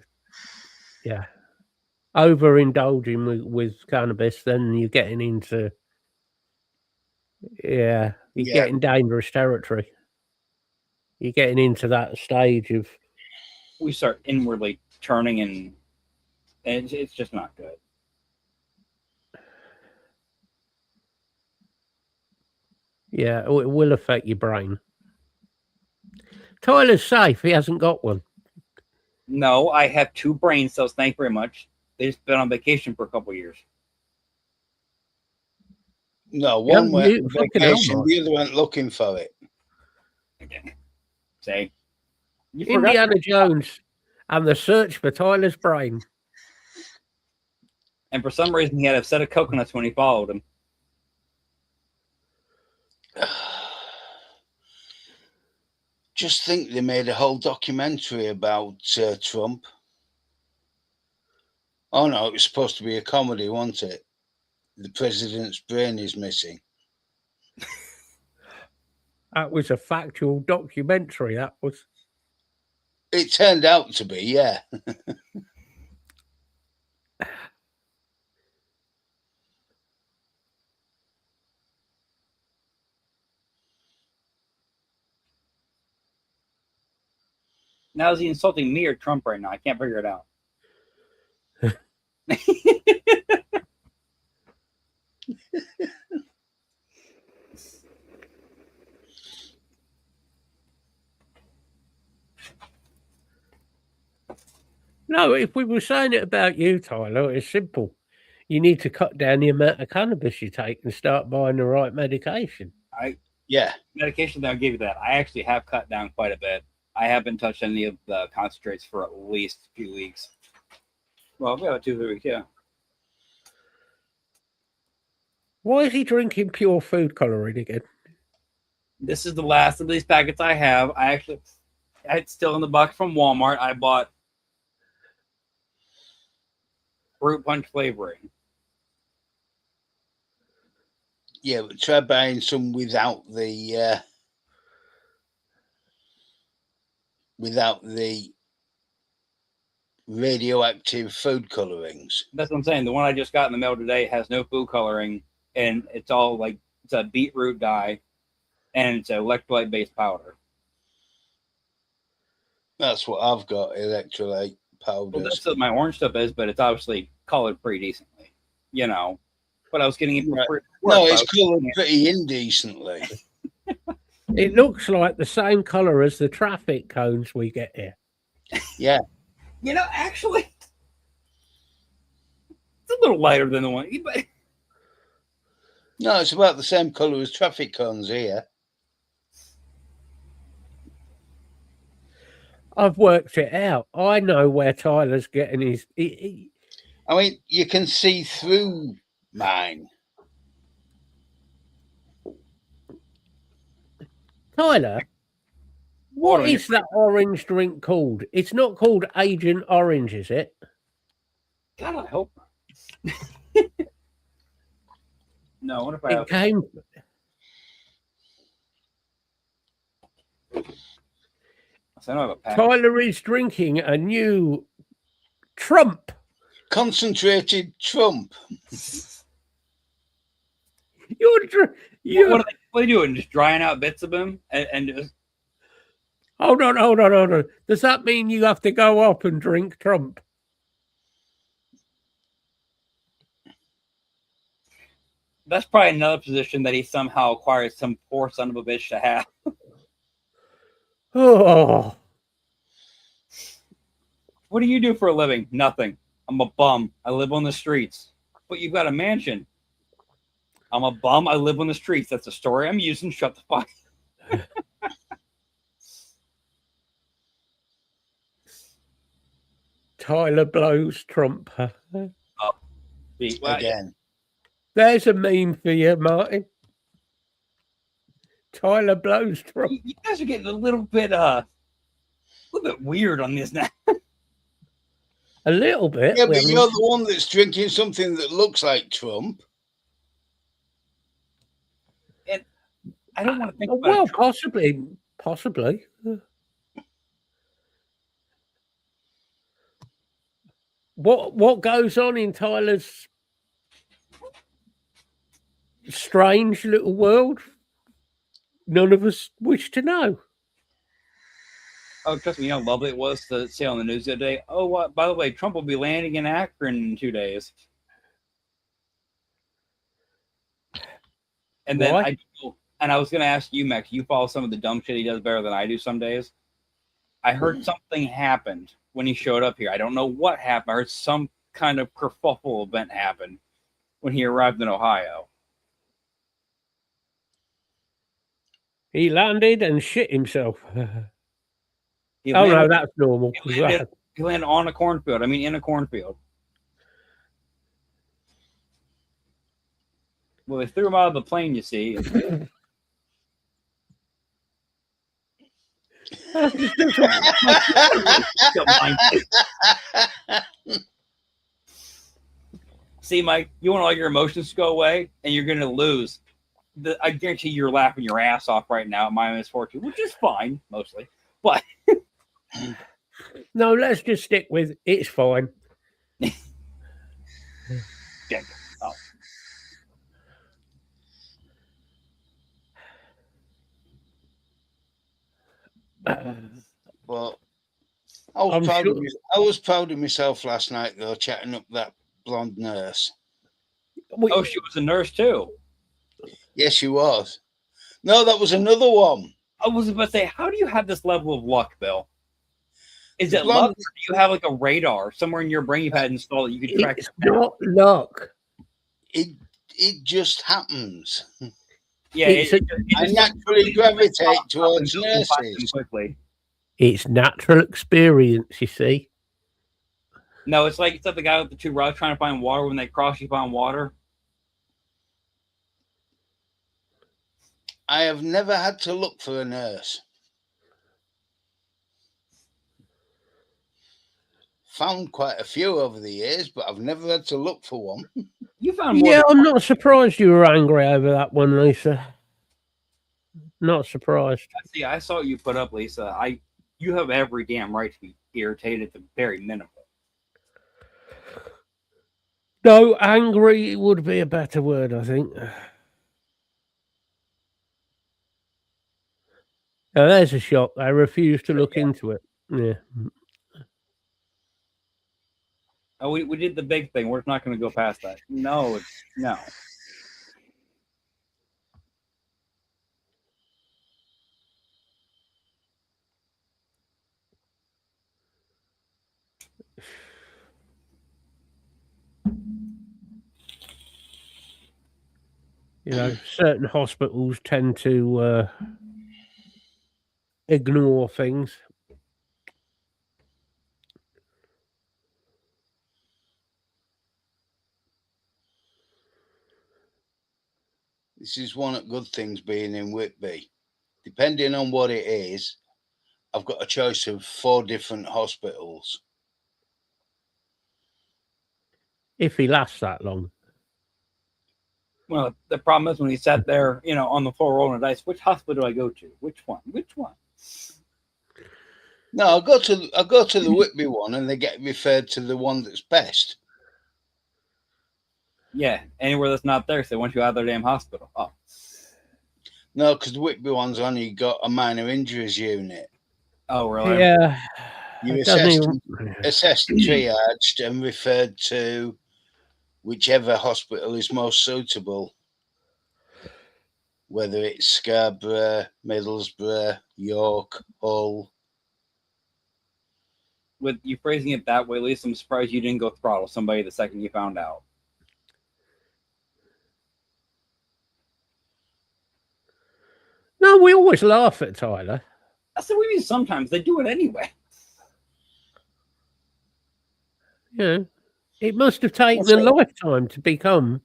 Yeah. Overindulging with cannabis, then you're getting into, you're getting dangerous territory. You're getting into that stage of. We start inwardly turning and it's just not good. Yeah, it will affect your brain. Tyler's safe. He hasn't got one. No, I have 2 brain cells. Thank you very much. They've been on vacation for a couple of years. No, one went on vacation, the other went looking for it. Okay. Say, Indiana Jones and the search for Tyler's brain. And for some reason, he had a set of coconuts when he followed him. Just think they made a whole documentary about Trump. Oh no, it was supposed to be a comedy, wasn't it? The president's brain is missing. That was a factual documentary. That was. It turned out to be, yeah. Now is he insulting me or Trump right now? I can't figure it out. No, if we were saying it about you, Tyler, it's simple. You need to cut down the amount of cannabis you take and start buying the right medication. Medication, I'll give you that. I actually have cut down quite a bit. I haven't touched any of the concentrates for at least a few weeks. Well, about 2-3 weeks, yeah. Why is he drinking pure food coloring again? This is the last of these packets I have. It's still in the box from Walmart. I bought fruit punch flavoring. Yeah, but try buying some without the radioactive food colorings. That's what I'm saying. The one I just got in the mail today has no food coloring, and it's all it's a beetroot dye, and it's an electrolyte based powder. That's what I've got, electrolyte powders. Well, that's what my orange stuff is, but it's obviously colored pretty decently, But I was getting it for free. No, it's colored pretty indecently. It looks like the same color as the traffic cones we get here. Yeah. Actually, it's a little lighter than the one. No, it's about the same color as traffic cones here. I've worked it out. I know where Tyler's getting his. I mean, you can see through mine. Tyler, what is that orange drink called? It's not called Agent Orange, is it? God, I hope. No, what if I It have? came. I don't have a pack. Tyler is drinking a new Trump. Concentrated Trump. You're What are they doing? Just drying out bits of him and just. hold on. Does that mean you have to go up and drink Trump? That's probably another position that he somehow acquired some poor son of a bitch to have. Oh, What do you do for a living? Nothing. I'm a bum. I live on the streets. But you've got a mansion. I'm a bum. I live on the streets. That's the story I'm using. Shut the fuck. Tyler blows Trump. Again. There's a meme for you, Martin. Tyler blows Trump. You guys are getting a little bit weird on this now. A little bit. Yeah, but you're the one that's drinking something that looks like Trump. And I don't want to think about well, it. possibly. What goes on in Tyler's strange little world? None of us wish to know. Oh, trust me, you know how lovely it was to say on the news the other day. Oh, by the way, Trump will be landing in Akron in 2 days. And then I was going to ask you, Max, you follow some of the dumb shit he does better than I do some days. I heard something happened when he showed up here. I don't know what happened. I heard some kind of kerfuffle event happen when he arrived in Ohio. He landed and shit himself. No, that's normal. He landed on a cornfield. I mean, in a cornfield. Well, they threw him out of the plane, you see. See, Mike, you want all your emotions to go away, and you're going to lose. I guarantee you're laughing your ass off right now at my misfortune, which is fine, mostly. But no, let's just stick with it's fine. Well, I was proud of myself last night, though, chatting up that blonde nurse. Oh, she was a nurse, too. Yes, she was. No, that was another one. I was about to say, how do you have this level of luck, Bill? Is it luck, or do you have like a radar somewhere in your brain you've had installed that you can track? It's not luck. It just happens. Yeah, I naturally gravitate towards nurses. Quickly. It's natural experience, you see. No, it's like the guy with the two rods trying to find water. When they cross, you find water. I have never had to look for a nurse. Found quite a few over the years, but I've never had to look for one. You found more. Yeah, I'm not surprised you were angry over that one, Lisa. Not surprised. See, I saw what you put up, Lisa. You have every damn right to be irritated at the very minimum. No, angry would be a better word, I think. Now, there's a shot. I refuse to look into it. Yeah. Oh, we did the big thing. We're not going to go past that. No. You know, certain hospitals tend to ignore things. This is one of the good things being in Whitby. Depending on what it is, I've got a choice of 4 different hospitals. if he lasts that long. Well, the problem is when he sat there, on the floor rolling the dice. Which hospital do I go to? Which one? Which one? No, I go to the Whitby one, and they get referred to the one that's best. Yeah, anywhere that's not there, so they want you out of their damn hospital. Oh. No, because the Whitby one's only got a minor injuries unit. Oh, really? Yeah. You're assessed, triaged, and referred to whichever hospital is most suitable, whether it's Scarborough, Middlesbrough, York, Hull. With you phrasing it that way, at least I'm surprised you didn't go throttle somebody the second you found out. No, we always laugh at Tyler. That's what we mean. Sometimes they do it anyway. Yeah, it must have taken a lifetime to become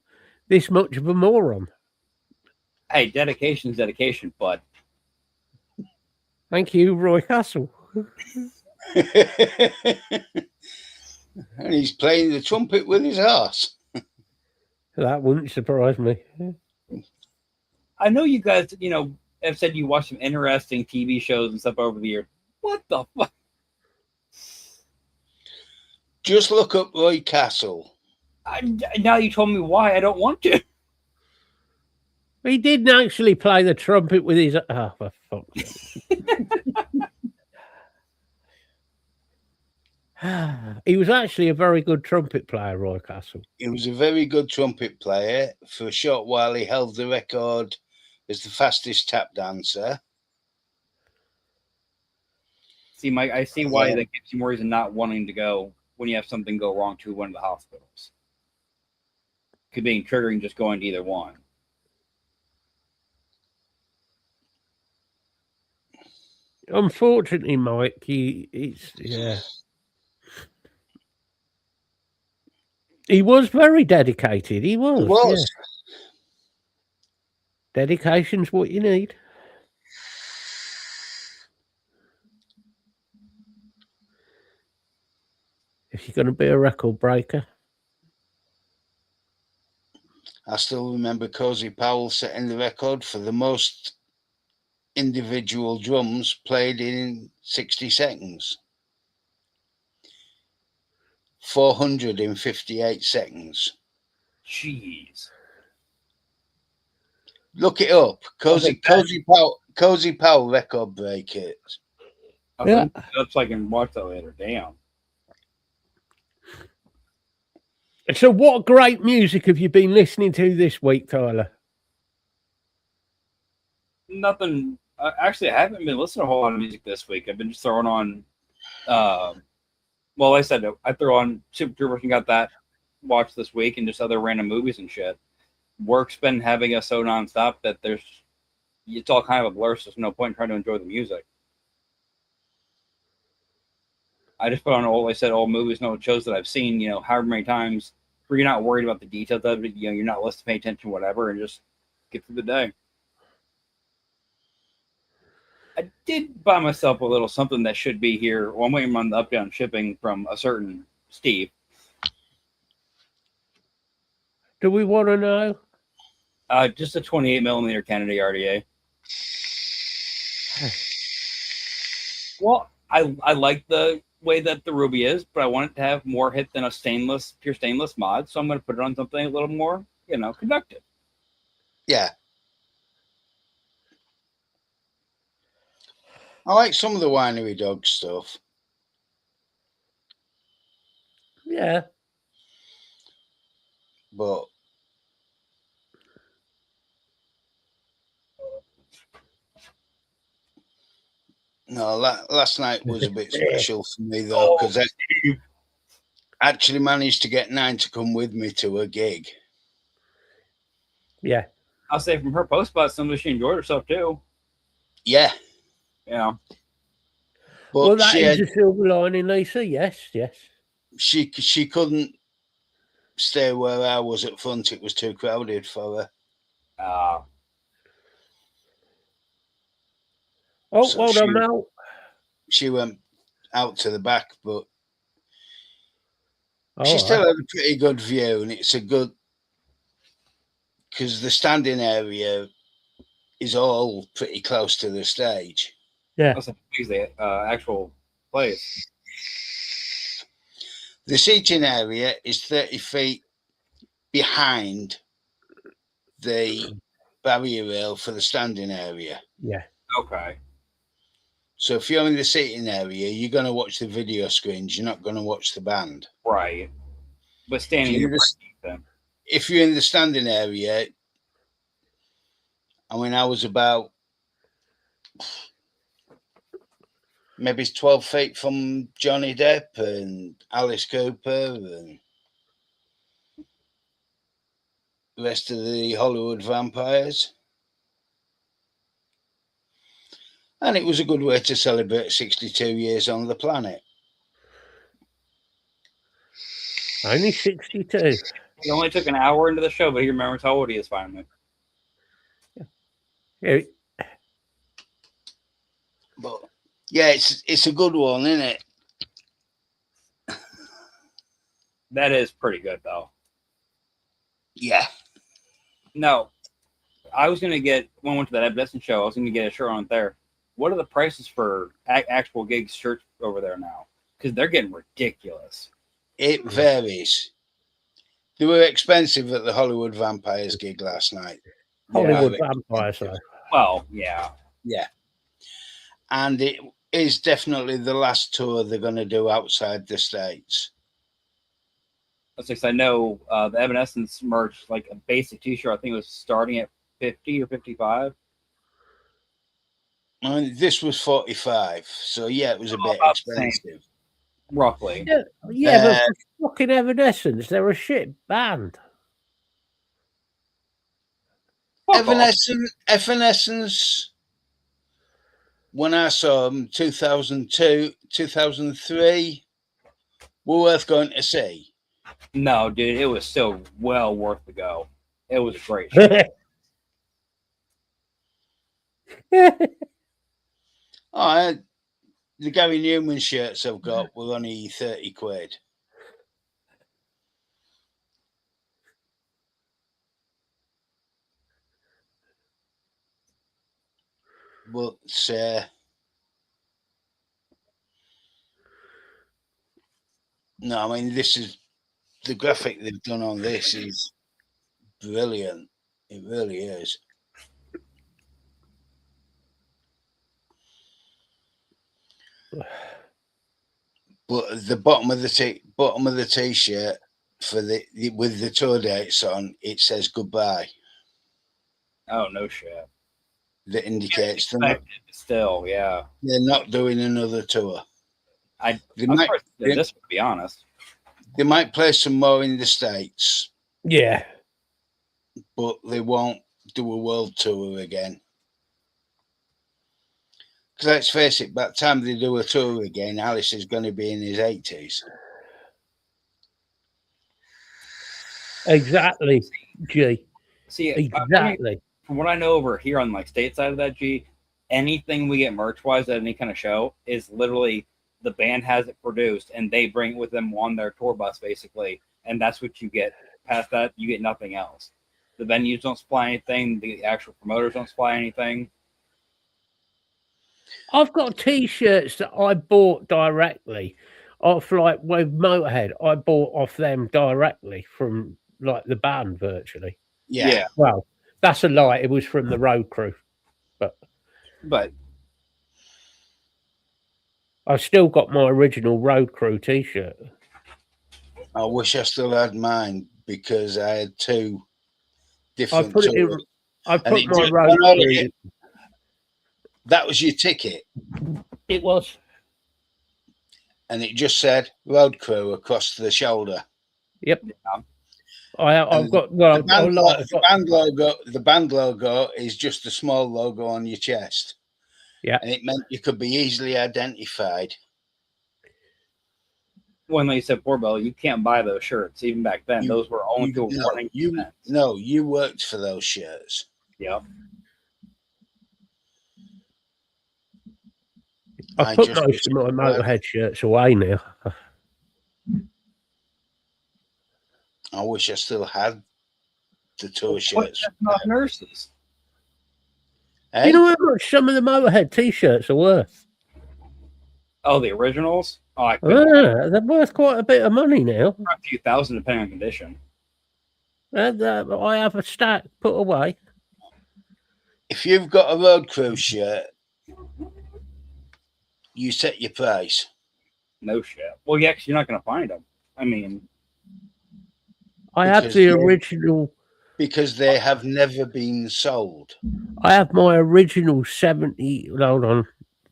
this much of a moron. Hey, dedication is dedication, bud. Thank you, Roy Castle. And he's playing the trumpet with his ass. That wouldn't surprise me. I know you guys, have said you watch some interesting TV shows and stuff over the years. What the fuck? Just look up Roy Castle. Now you told me why I don't want to. He didn't actually play the trumpet with his... Oh, for fuck's sake. He was actually a very good trumpet player, Roy Castle. He was a very good trumpet player. For a short while, he held the record as the fastest tap dancer. See, Mike, I see why that gives you more reason not wanting to go when you have something go wrong to one of the hospitals. Could be triggering just going to either one. Unfortunately, Mike, yeah. He was very dedicated. He was. Yeah. Dedication's what you need. If you're going to be a record breaker. I still remember Cozy Powell setting the record for the most individual drums played in 60 seconds. 458 seconds. Jeez. Look it up. Cozy Powell record breakers. Yeah. That's I can watch that later. Damn. So what great music have you been listening to this week, Tyler? Nothing. Actually, I haven't been listening to a whole lot of music this week. I've been just throwing on like I said, I throw on Super Troopers and got that watched this week and just other random movies and shit. Work's been having us so nonstop that it's all kind of a blur, so there's no point in trying to enjoy the music. I just put on old movies and old shows that I've seen, however many times, where you're not worried about the details of it, you're not listening, pay attention, whatever, and just get through the day. I did buy myself a little something that should be here. Well, I'm waiting on the up-down shipping from a certain Steve. Do we want to know? Just a 28mm Kennedy RDA. Well, I like the way that the Ruby is, but I want it to have more hit than a pure stainless mod, so I'm going to put it on something a little more, conductive. Yeah. I like some of the Winery Dog stuff. Yeah. But no, last night was a bit special for me, though, because I actually managed to get 9 to come with me to a gig. Yeah. I'll say from her post about somebody, she enjoyed herself, too. Yeah. Yeah. But that is a silver lining, Lisa. Yes. She couldn't stay where I was at front. It was too crowded for her. So well done now. She went out to the back, but She All still right. had a pretty good view, and it's a good because the standing area is all pretty close to the stage. Yeah. That's the actual place. The seating area is 30 feet behind the barrier rail for the standing area. Yeah. Okay. So if you're in the seating area, you're going to watch the video screens. You're not going to watch the band. Right. But standing, if you're in the standing area, I mean, I was about maybe 12 feet from Johnny Depp and Alice Cooper and the rest of the Hollywood vampires. And it was a good way to celebrate 62 years on the planet. Only 62. He only took an hour into the show, but he remembers how old he is finally. Yeah. But yeah, it's a good one, isn't it? That is pretty good, though. Yeah. No, I was gonna get when I went to that Evanescence show. I was gonna get a shirt on there. What are the prices for actual gigs shirts over there now? Because they're getting ridiculous. It varies. They were expensive at the Hollywood Vampires gig last night. Hollywood Vampires, though. Well, yeah. Yeah. And it is definitely the last tour they're going to do outside the States. I know the Evanescence merch, like a basic T-shirt, I think it was starting at 50 or 55. I mean, this was 45, so yeah, it was a bit expensive. Roughly. Yeah, but for fucking Evanescence, they're a shit band. Evanescence, when I saw them, 2002, 2003, were worth going to see. No, dude, it was still well worth the go. It was a great show. The Gary Newman shirts I've got were only 30 quid. But no, I mean, this is the graphic they've done on this is brilliant. It really is. But the bottom of the t-shirt for the with the tour dates on, it says goodbye. Oh no shit. That indicates still, yeah. They're not doing another tour. They might, this, to be honest. They might play some more in the States. Yeah. But they won't do a world tour again. Because let's face it, by the time they do a tour again, Alice is going to be in his 80s. Exactly, G. See, exactly. From what I know over here on like stateside of that, G, anything we get merch-wise at any kind of show is literally the band has it produced and they bring it with them on their tour bus, basically. And that's what you get. Past that, you get nothing else. The venues don't supply anything. The actual promoters don't supply anything. I've got T-shirts that I bought directly off, like with Motorhead. I bought off them directly from like the band, virtually. Yeah. Well, that's a lie. It was from the Road Crew, but I still got my original Road Crew T-shirt. I wish I still had mine because I had two different. I put my Road Crew. That was your ticket. It was. And it just said Road Crew across the shoulder. Yep. I've got the band logo is just a small logo on your chest. Yeah. And it meant you could be easily identified. When they said Porbell, you can't buy those shirts. Even back then, those were only to warning. You worked for those shirts. Yep. I put most of my Motorhead shirts away now. I wish I still had the tour shirts. Not nurses. Hey? You know how much some of the Motorhead T-shirts are worth? Oh, the originals? Oh, I They're worth quite a bit of money now. a few thousand, depending on condition. I have a stack put away. If you've got a Road Crew shirt, you set your price. No shit. Well, you're not going to find them. I mean, I have the original. Because they have never been sold. I have my original 70. Hold on.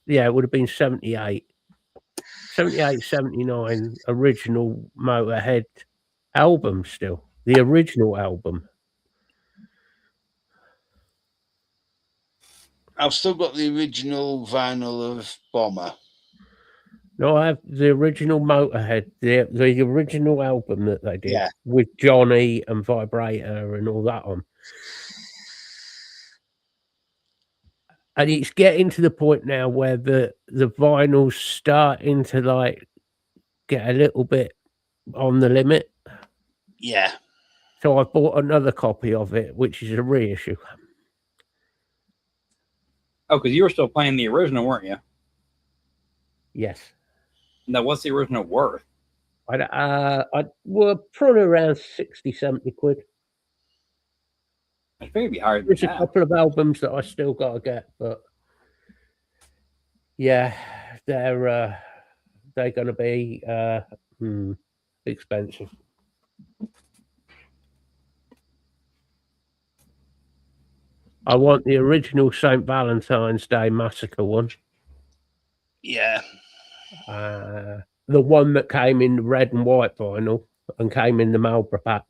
Yeah, it would have been 78. 78, 79 original Motorhead album still. The original album. I've still got the original vinyl of Bomber. No, I have the original Motorhead, the original album that they did with Johnny and Vibrator and all that on. And it's getting to the point now where the vinyl's starting to like get a little bit on the limit. Yeah. So I bought another copy of it, which is a reissue. oh, because you were still playing the original, weren't you? Yes. Now, what's the original worth? I were probably around 60, 70 quid. I think it'd be higher than There's that. a couple of albums that I still got to get, but yeah, they're going to be expensive. I want the original St. Valentine's Day Massacre one. Yeah. The one that came in red and white vinyl and came in the Marlboro pack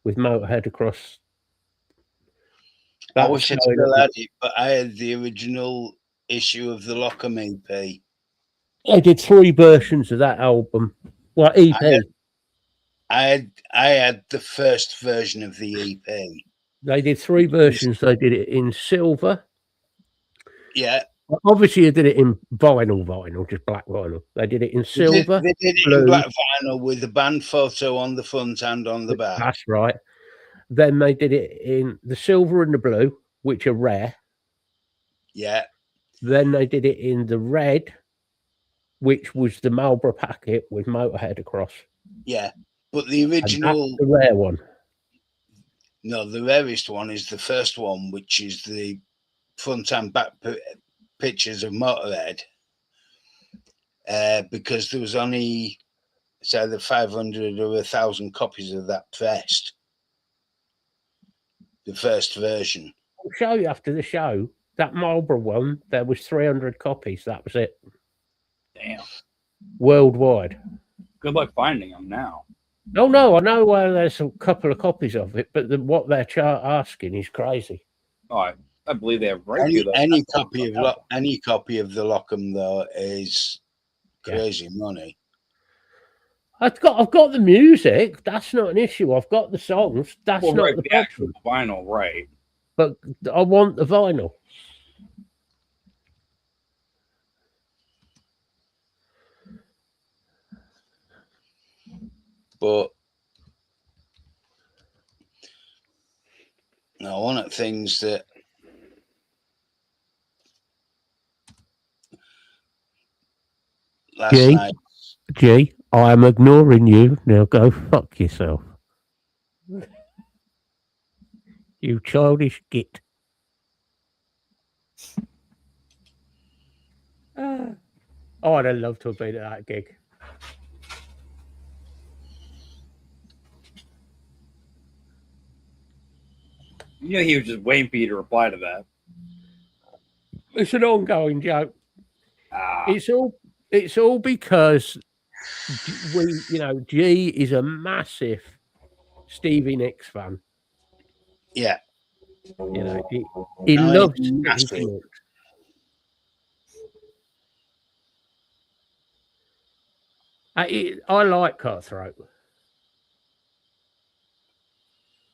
with Motorhead across. I wish I still had it, but I had the original issue of the Lockham EP. I did 3 versions of that album. Well, EP. I had the first version of the EP. They did 3 versions. They did it in silver. Yeah. Obviously, they did it in vinyl, just black vinyl. They did it in silver. They did it in black vinyl with the band photo on the front and on the back. That's right. Then they did it in the silver and the blue, which are rare. Yeah. Then they did it in the red, which was the Marlboro packet with Motorhead across. Yeah. But the original... the rare one. No, the rarest one is the first one, which is the front and back pictures of Motorhead. Because there was only, say, the 500 or 1,000 copies of that pressed. The first version. I'll show you after the show. That Marlboro one, there was 300 copies. That was it. Damn. Worldwide. Good luck finding them now. No, I know there's a couple of copies of it, but what they're asking is crazy. Oh, I believe they have right to any copy of the Lockham though is crazy money. I've got the music. That's not an issue. I've got the songs. That's not the actual vinyl, right? But I want the vinyl. But no, one of the things that last night. G, I am ignoring you. Now go fuck yourself. You childish git. Oh, I'd have loved to have been at that gig. You know, he was just waiting for you to reply to that. It's an ongoing joke. It's all because G is a massive Stevie Nicks fan. Yeah. You know, he loves his Nicks. I like Cutthroat.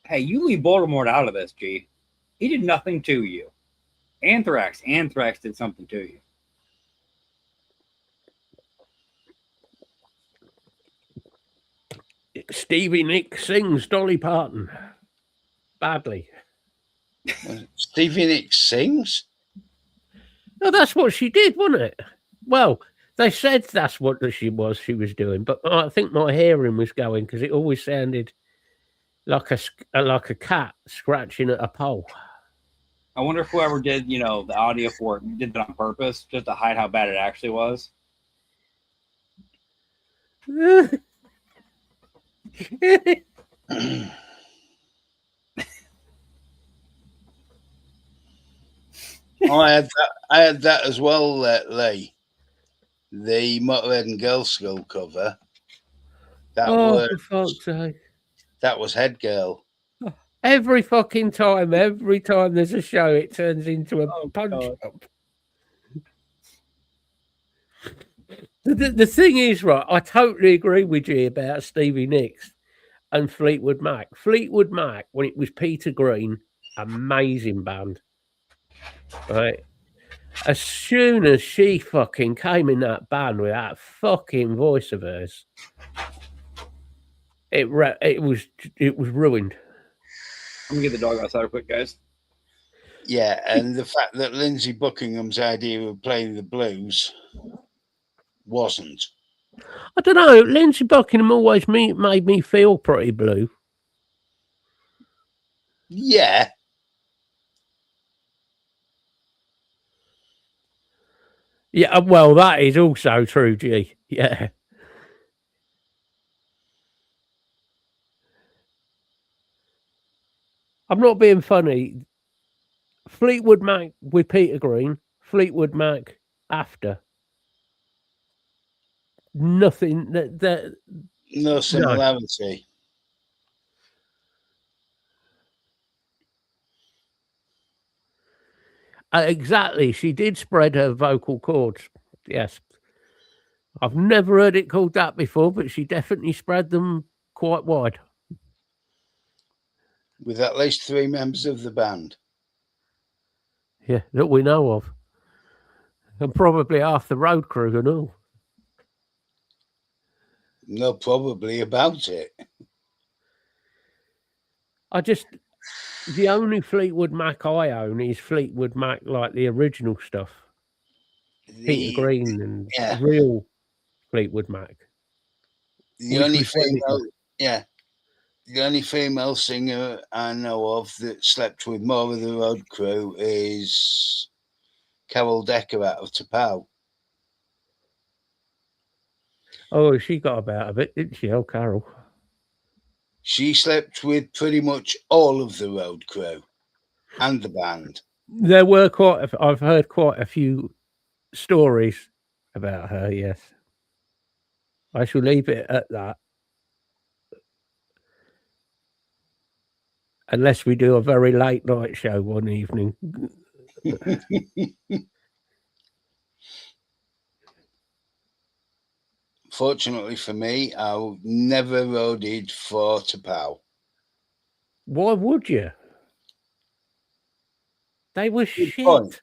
Hey, you leave Baltimore out of this, G. He did nothing to you. Anthrax did something to you. Stevie Nicks sings Dolly Parton badly. Stevie Nicks sings? No, that's what she did, wasn't it? Well, they said that's what she was doing, but I think my hearing was going because it always sounded like a cat scratching at a pole. I wonder if whoever did, the audio for it did that on purpose just to hide how bad it actually was. I had that as well, Lee. The Motorhead and Girl School cover. For fuck's sake. That was Head Girl. Every fucking time, there's a show, it turns into a punch up. The thing is, right, I totally agree with you about Stevie Nicks and Fleetwood Mac. Fleetwood Mac, when it was Peter Green, amazing band. Right? As soon as she fucking came in that band with that fucking voice of hers, it was ruined. I'm gonna get the dog outside real quick, guys. Yeah, and the fact that Lindsey Buckingham's idea of playing the blues wasn't. I don't know. Lindsey Buckingham always made me feel pretty blue. Yeah. Yeah, well, that is also true, G. Yeah. I'm not being funny. Fleetwood Mac with Peter Green, Fleetwood Mac after. Nothing. No similarity. No. Exactly. She did spread her vocal cords. Yes. I've never heard it called that before, but she definitely spread them quite wide. With at least 3 members of the band. Yeah, that we know of. And probably half the road crew and all. No, probably about it. The only Fleetwood Mac I own is Fleetwood Mac, like the original stuff. Peter Green and real Fleetwood Mac. The only female singer I know of that slept with more of the road crew is Carol Decker out of Tapau. Oh, she got about a bit, didn't she? Oh, Carol. She slept with pretty much all of the road crew and the band. There were I've heard quite a few stories about her, yes. I shall leave it at that. Unless we do a very late night show one evening. Fortunately for me, I never roaded for Tapau. Why would you? They were shit. Point.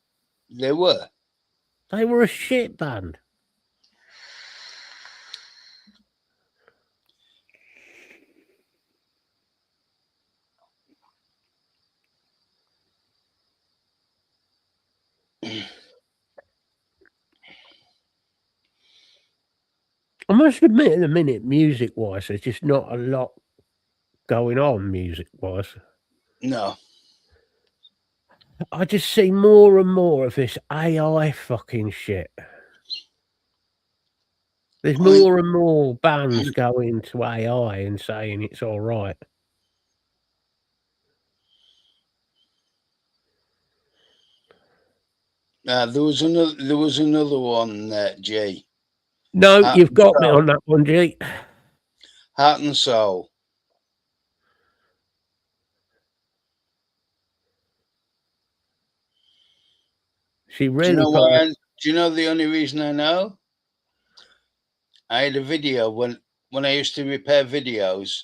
They were. They were a shit band. I must admit, at the minute, music-wise, there's just not a lot going on music-wise. No. I just see more and more of this AI fucking shit. There's more and more bands going to AI and saying it's all right. There was another one, Jay. No, you've got me on that one, G. Heart and Soul. She really. Do you know the only reason I know? I had a video when I used to repair videos.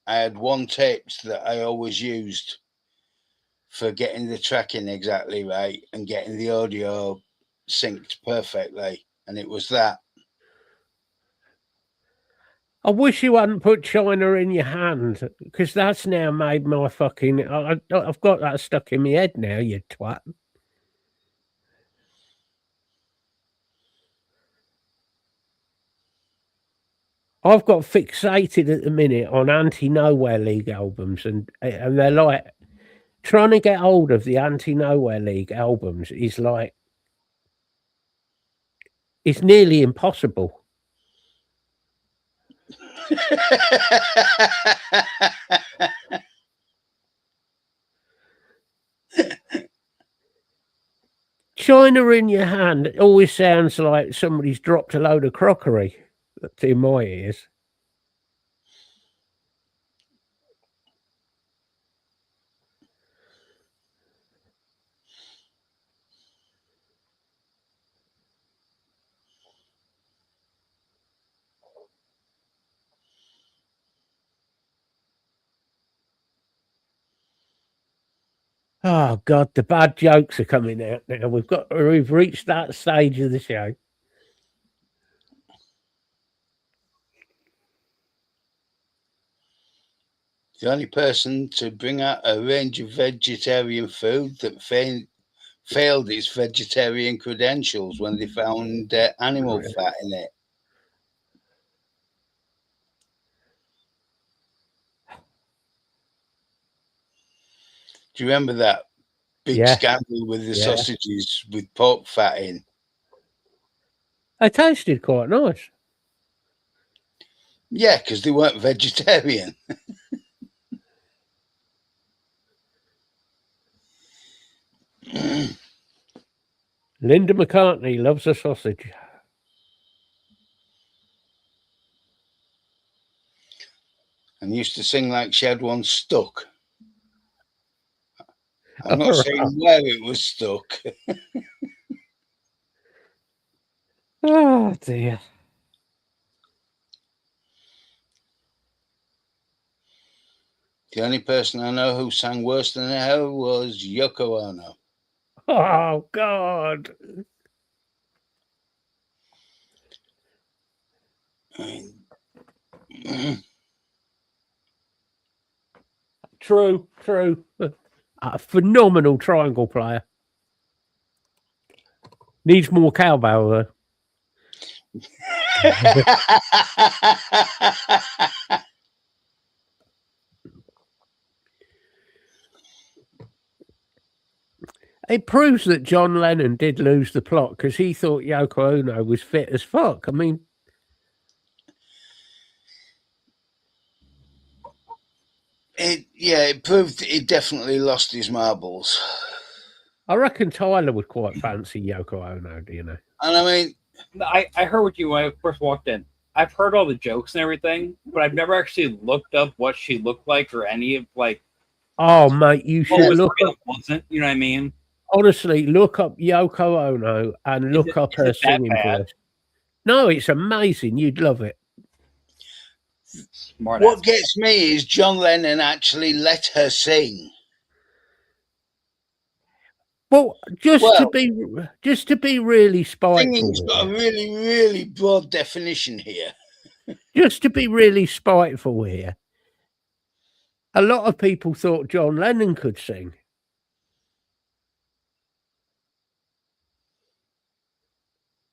I had one tape that I always used for getting the tracking exactly right and getting the audio synced perfectly, and it was that. I wish you hadn't put China in your hand, because that's now made my fucking... I've got that stuck in my head now, you twat. I've got fixated at the minute on Anti-Nowhere League albums, and they're like... Trying to get hold of the Anti-Nowhere League albums is like... It's nearly impossible. China in your hand, it always sounds like somebody's dropped a load of crockery. That's in my ears. Oh God, the bad jokes are coming out now. We've reached that stage of the show. The only person to bring out a range of vegetarian food that failed its vegetarian credentials when they found animal fat in it. Do you remember that big scandal with the sausages with pork fat in? They tasted quite nice. Yeah, because they weren't vegetarian. Linda McCartney loves a sausage. And used to sing like she had one stuck. I'm not saying where it was stuck. Oh, dear. The only person I know who sang worse than her was Yoko Ono. Oh, God. True. A phenomenal triangle player. Needs more cowbell, though. It proves that John Lennon did lose the plot because he thought Yoko Ono was fit as fuck. I mean, it proved he definitely lost his marbles. I reckon Tyler would quite fancy Yoko Ono, do you know? And I mean, I heard what you when I first walked in. I've heard all the jokes and everything, but I've never actually looked up what she looked like or any of like. Oh, mate, you should look up. Wasn't, you know what I mean? Honestly, look up Yoko Ono and look up her singing voice. No, it's amazing. You'd love it. What gets me is John Lennon actually let her sing. Well, just to be really spiteful. Singing's got a really, really broad definition here. Just to be really spiteful here. A lot of people thought John Lennon could sing.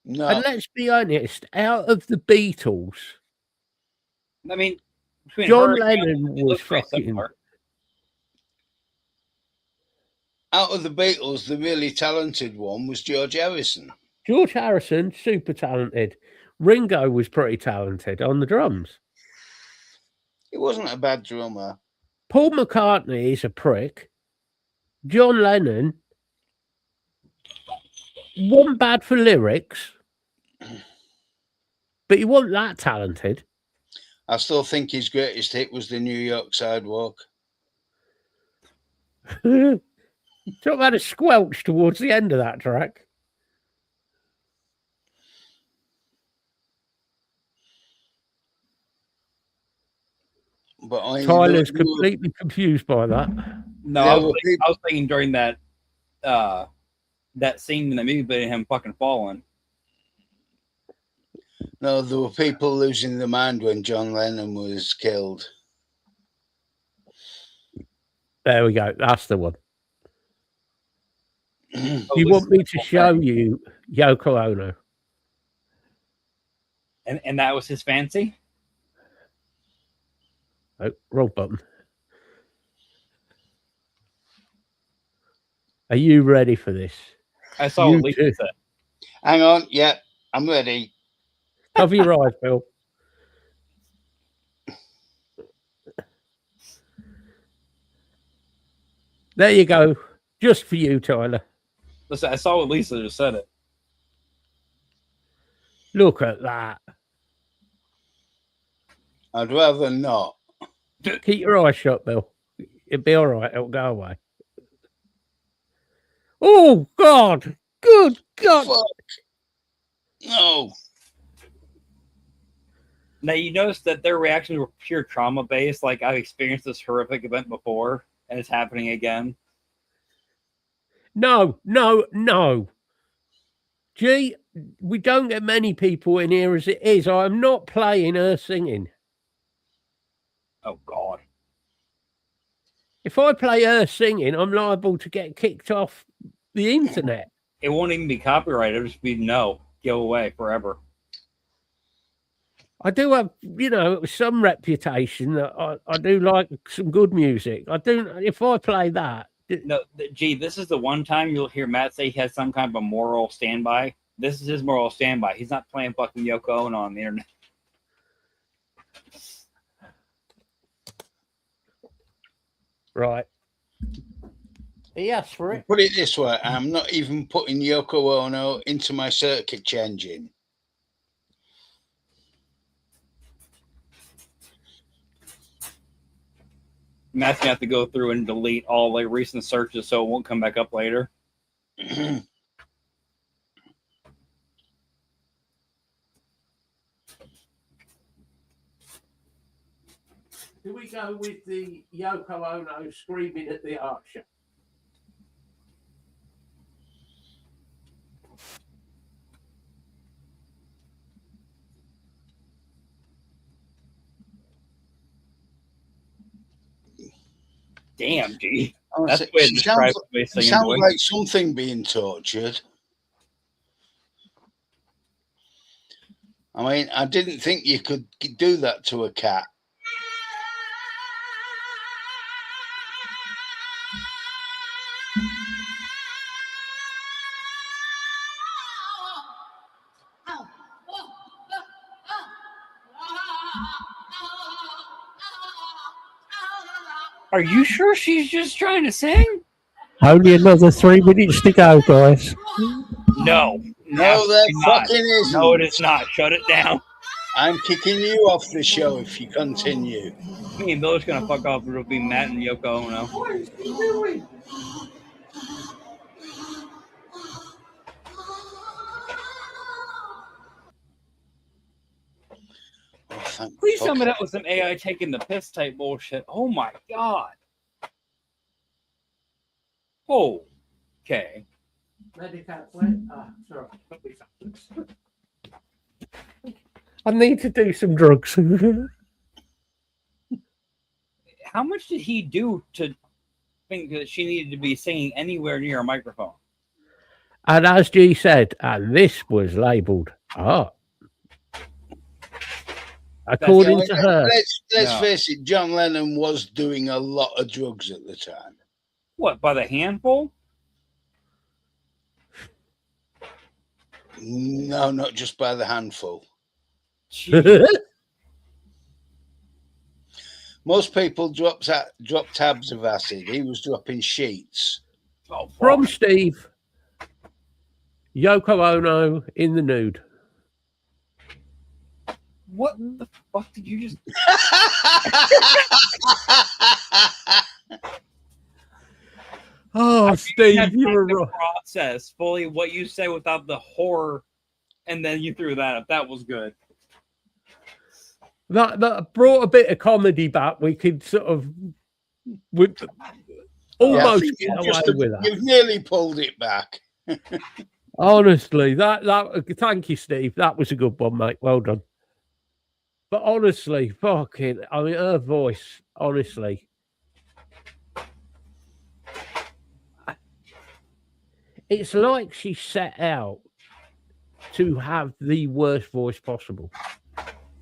No. And let's be honest, out of the Beatles, I mean, John Lennon was fucking... Out of the Beatles, the really talented one was George Harrison. George Harrison, super talented. Ringo was pretty talented on the drums. He wasn't a bad drummer. Paul McCartney is a prick. John Lennon wasn't bad for lyrics, but he wasn't that talented. I still think his greatest hit was the New York Sidewalk. Talk about a squelch towards the end of that track. But Tyler's completely confused by that. No, I was thinking during that that scene in the movie, but him fucking falling. No, there were people losing their mind when John Lennon was killed. There we go. That's the one. Oh, You want me to show you Yoko Ono? And that was his fancy? Oh, wrong button. Are you ready for this? I saw what Lisa said. Hang on. Yeah, I'm ready. Cover your eyes, Bill. There you go. Just for you, Tyler. Listen, I saw what Lisa just said it. Look at that. I'd rather not. Keep your eyes shut, Bill. It'll be all right. It'll go away. Oh, God. Good God. Fuck. No. Now, you notice that their reactions were pure trauma-based. Like, I've experienced this horrific event before, and it's happening again. No, no, no. Gee, we don't get many people in here as it is. I'm not playing her singing. Oh, God. If I play her singing, I'm liable to get kicked off the internet. It won't even be copyrighted. It'll just be no, go away forever. I do have, some reputation that I do like some good music. I do. If I play that. No, gee, this is the one time you'll hear Matt say he has some kind of a moral standby. This is his moral standby. He's not playing fucking Yoko Ono on the internet. Right. He asked for it. Put it this way, I'm not even putting Yoko Ono into my search engine. Matt's gonna have to go through and delete all like recent searches so it won't come back up later. Here we go with the Yoko Ono screaming at the Archer. Damn, gee. That's the way to describe the way it sounds like something being tortured. I mean, I didn't think you could do that to a cat. Are you sure she's just trying to sing? Only another 3 minutes to go, guys. No. No, that fucking isn't. No, it is not. Shut it down. I'm kicking you off the show if you continue. Me and Bill's gonna fuck off. It'll be Matt and Yoko Ono. What is he doing? Please tell me that was some AI taking the piss type bullshit. Oh my God. Oh. Okay. I need to do some drugs. How much did he do to think that she needed to be singing anywhere near a microphone? And as G said, and this was labelled art. According to her. Let's face it, John Lennon was doing a lot of drugs at the time. What, by the handful? No, not just by the handful. Most people drop tabs of acid. He was dropping sheets. Oh, from Steve, Yoko Ono in the nude. What the fuck did you just... Oh, Steve, you were right. Process fully what you say without the horror, and then you threw that up. That was good. That brought a bit of comedy back. We could sort of almost get away with that. You've nearly pulled it back. Honestly, that thank you, Steve. That was a good one, mate. Well done. But honestly, fucking, I mean, her voice, honestly. It's like she set out to have the worst voice possible.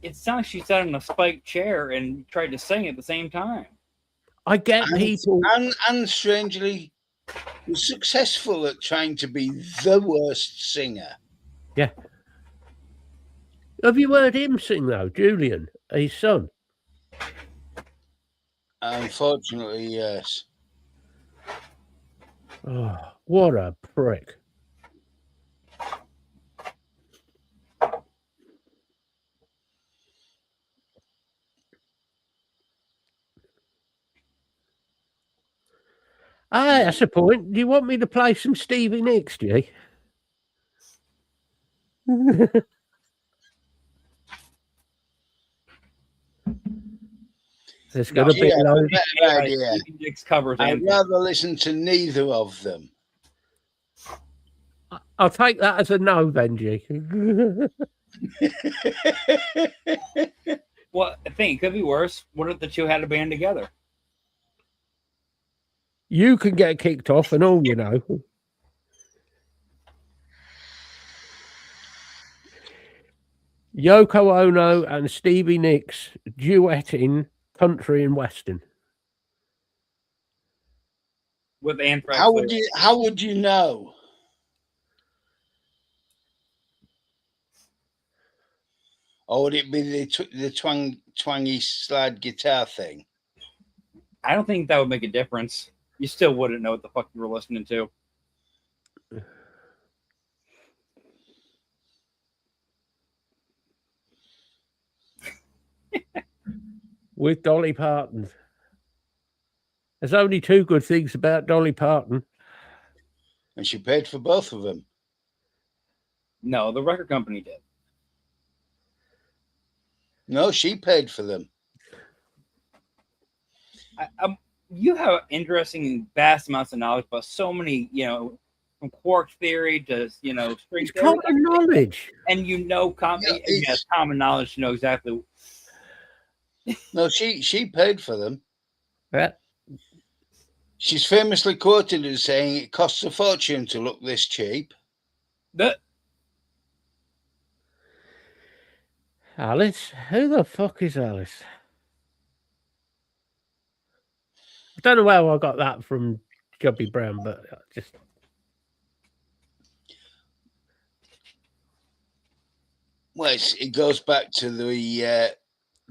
It sounds like she sat in a spiked chair and tried to sing at the same time. I get people. And strangely, was successful at trying to be the worst singer. Yeah. Have you heard him sing, though, Julian, his son? Unfortunately, yes. Oh, what a prick. Ah, that's a point. Do you want me to play some Stevie Nicks, G? There's got a bit low. Idea. I'd rather listen to neither of them. I'll take that as a no, then, G. Well, I think it could be worse. What if the two had a band together? You can get kicked off and all, you know. Yoko Ono and Stevie Nicks duetting country and western. With Anthrax. How would you know? Or would it be the twangy slide guitar thing? I don't think that would make a difference. You still wouldn't know what the fuck you were listening to. With Dolly Parton. There's only two good things about Dolly Parton. And she paid for both of them. No, the record company did. No, she paid for them. You have interesting, vast amounts of knowledge about so many, from quark theory to, string it's theory. Common knowledge. And common knowledge to know exactly. No, she paid for them. Yeah. She's famously quoted as saying it costs a fortune to look this cheap. Alice? Who the fuck is Alice? I don't know where I got that from Chubby Brown, but just... Well, it goes back to the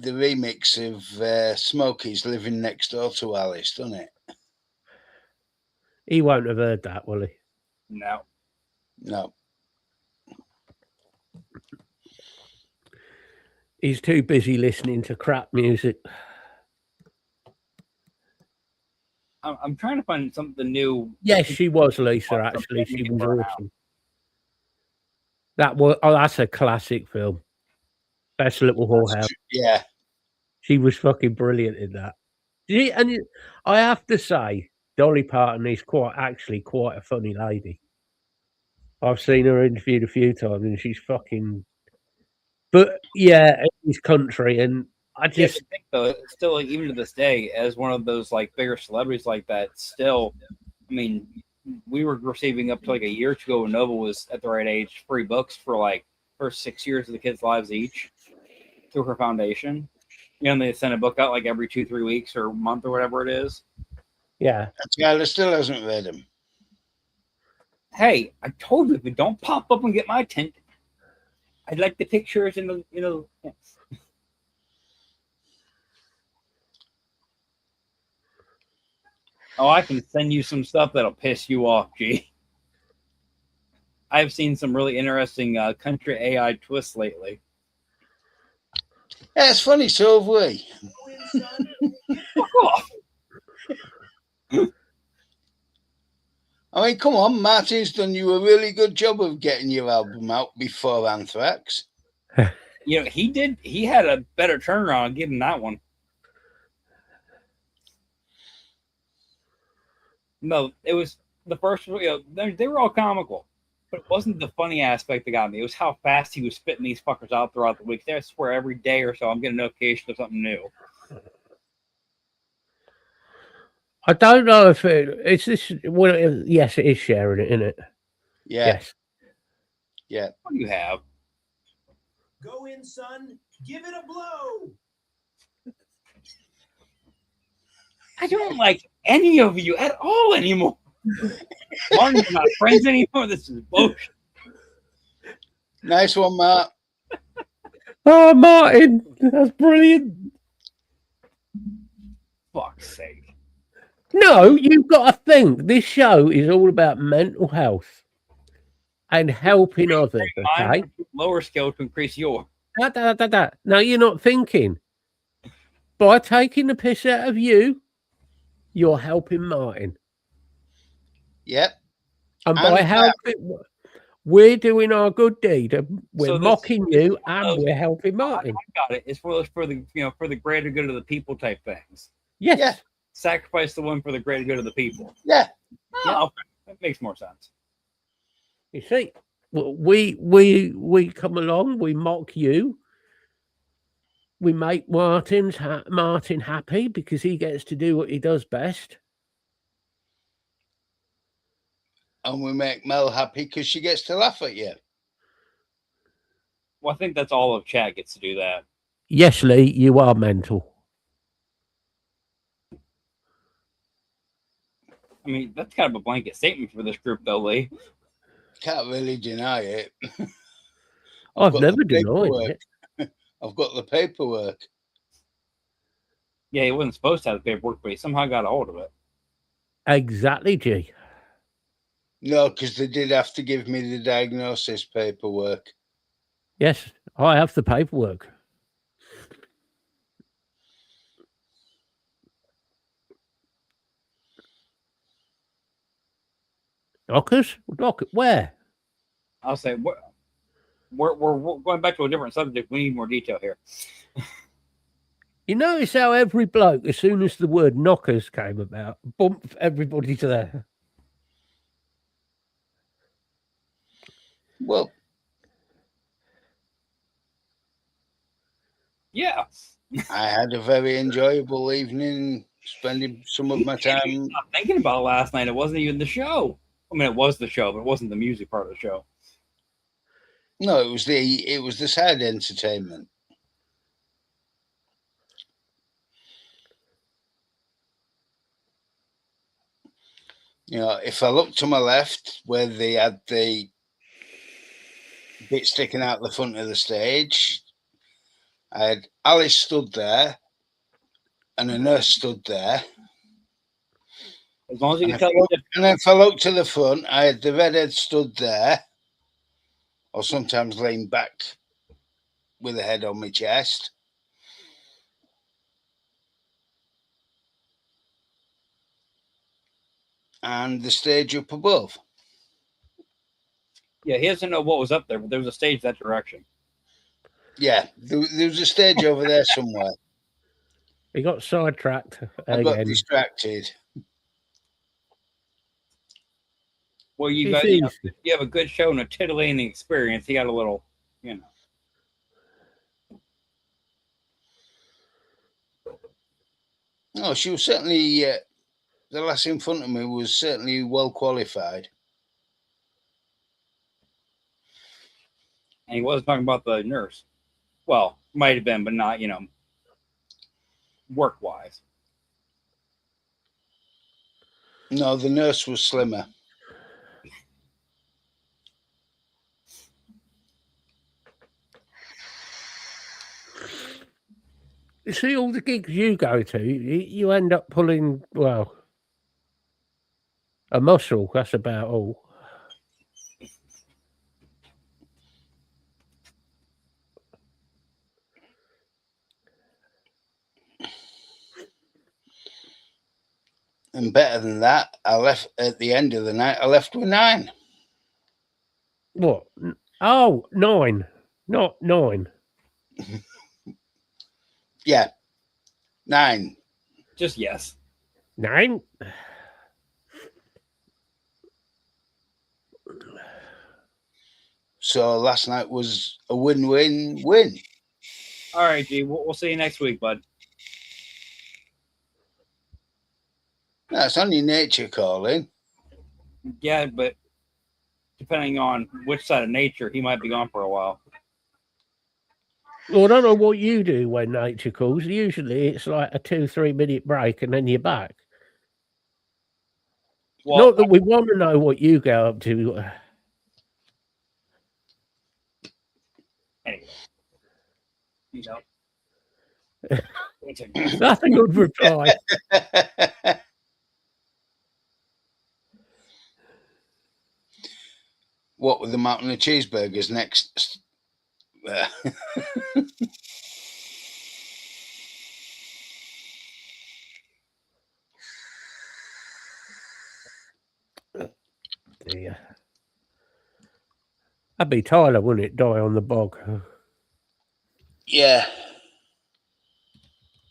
remix of Smokey's Living Next Door to Alice, doesn't it? He won't have heard that, will he? No. He's too busy listening to crap music. I'm trying to find something new. Yes, she was, Lisa, actually. She was awesome. That's a classic film. Best Little Whorehouse. Yeah. She was fucking brilliant in that. And I have to say, Dolly Parton is quite a funny lady. I've seen her interviewed a few times and she's fucking... But yeah, it's country, and I just think though, still even to this day, as one of those like bigger celebrities like that, still, I mean, we were receiving up to like a year or two ago when Nova was at the right age, free books for like first 6 years of the kids' lives each through her foundation. They send a book out like every 2-3 weeks or a month or whatever it is. Yeah. Skylar still hasn't read them. Hey, I told you, if you don't pop up and get my attention, I'd like the pictures and the, Yeah. Oh, I can send you some stuff that'll piss you off, G. I've seen some really interesting country AI twists lately. Yeah, it's funny, so have we. Fuck off. I mean, come on, Martin's done you a really good job of getting your album out before Anthrax. He did. He had a better turnaround given that one. No, it was the first. They were all comical. But it wasn't the funny aspect that got me. It was how fast he was spitting these fuckers out throughout the week. I swear every day or so I'm getting a notification of something new. I don't know if it's this. Well, yes, it is sharing it, isn't it? Yeah. Yes. Yeah. What do you have? Go in, son. Give it a blow. I don't like any of you at all anymore. One, you're not friends anymore. This is bullshit. Nice one, Mark. Oh, Martin, that's brilliant. Fuck's sake. No, you've got to think. This show is all about mental health and helping others. Okay. Lower scale to increase your. No, you're not thinking. By taking the piss out of you, you're helping Martin. Yep. And by helping, we're doing our good deed. We're mocking you, and we're helping Martin. I got it. It's for the for the greater good of the people type things. Yes. Yeah. Sacrifice the one for the greater good of the people. Yeah. Oh, okay. That makes more sense. You see, we come along, we mock you. We make Martin happy because he gets to do what he does best. And we make Mel happy because she gets to laugh at you. Well, I think that's all of chat gets to do that. Yes, Lee, you are mental. I mean, that's kind of a blanket statement for this group, though, Lee. Can't really deny it. I've never denied it. I've got the paperwork. Yeah, he wasn't supposed to have the paperwork, but he somehow got a hold of it. Exactly, G. No, because they did have to give me the diagnosis paperwork. Yes, I have the paperwork. Knockers? Where? I'll say we're going back to a different subject. We need more detail here. You notice how every bloke, as soon as the word knockers came about, bumped everybody to there. Well, yeah. I had a very enjoyable evening spending some of my time thinking about last night. It wasn't even the show. I mean, it was the show, but it wasn't the music part of the show. No, it was the side entertainment. You know, if I look to my left where they had the bit sticking out the front of the stage, I had Alice stood there and a nurse stood there. As long as you can tell. And if I look to the front, I had the redhead stood there, or sometimes laying back with a head on my chest. And the stage up above. Yeah, he doesn't know what was up there, but there was a stage that direction. Yeah, there was a stage over there somewhere. He got sidetracked. I got distracted. Well, you have a good show and a titillating experience. He got a little, No, she was certainly, the lass in front of me was certainly well qualified. And he wasn't talking about the nurse. Well, might have been, but not, work-wise. No, the nurse was slimmer. You see, all the gigs you go to, you end up pulling, well, a muscle. That's about all. And better than that, I left at the end of the night. I left with 9. What? Oh, 9, not 9. Yeah, 9. Just yes. 9. So last night was a win-win-win. All right, G. We'll see you next week, bud. No, it's only nature calling. Yeah, but depending on which side of nature, he might be gone for a while. Well, I don't know what you do when nature calls. Usually it's like a 2-3 minute break and then you're back. Well, Not that we want to know what you go up to. anyway, you know. That's a good reply. What with the mountain of cheeseburgers next? Yeah. That'd be Tyler, wouldn't it? Die on the bog. Yeah.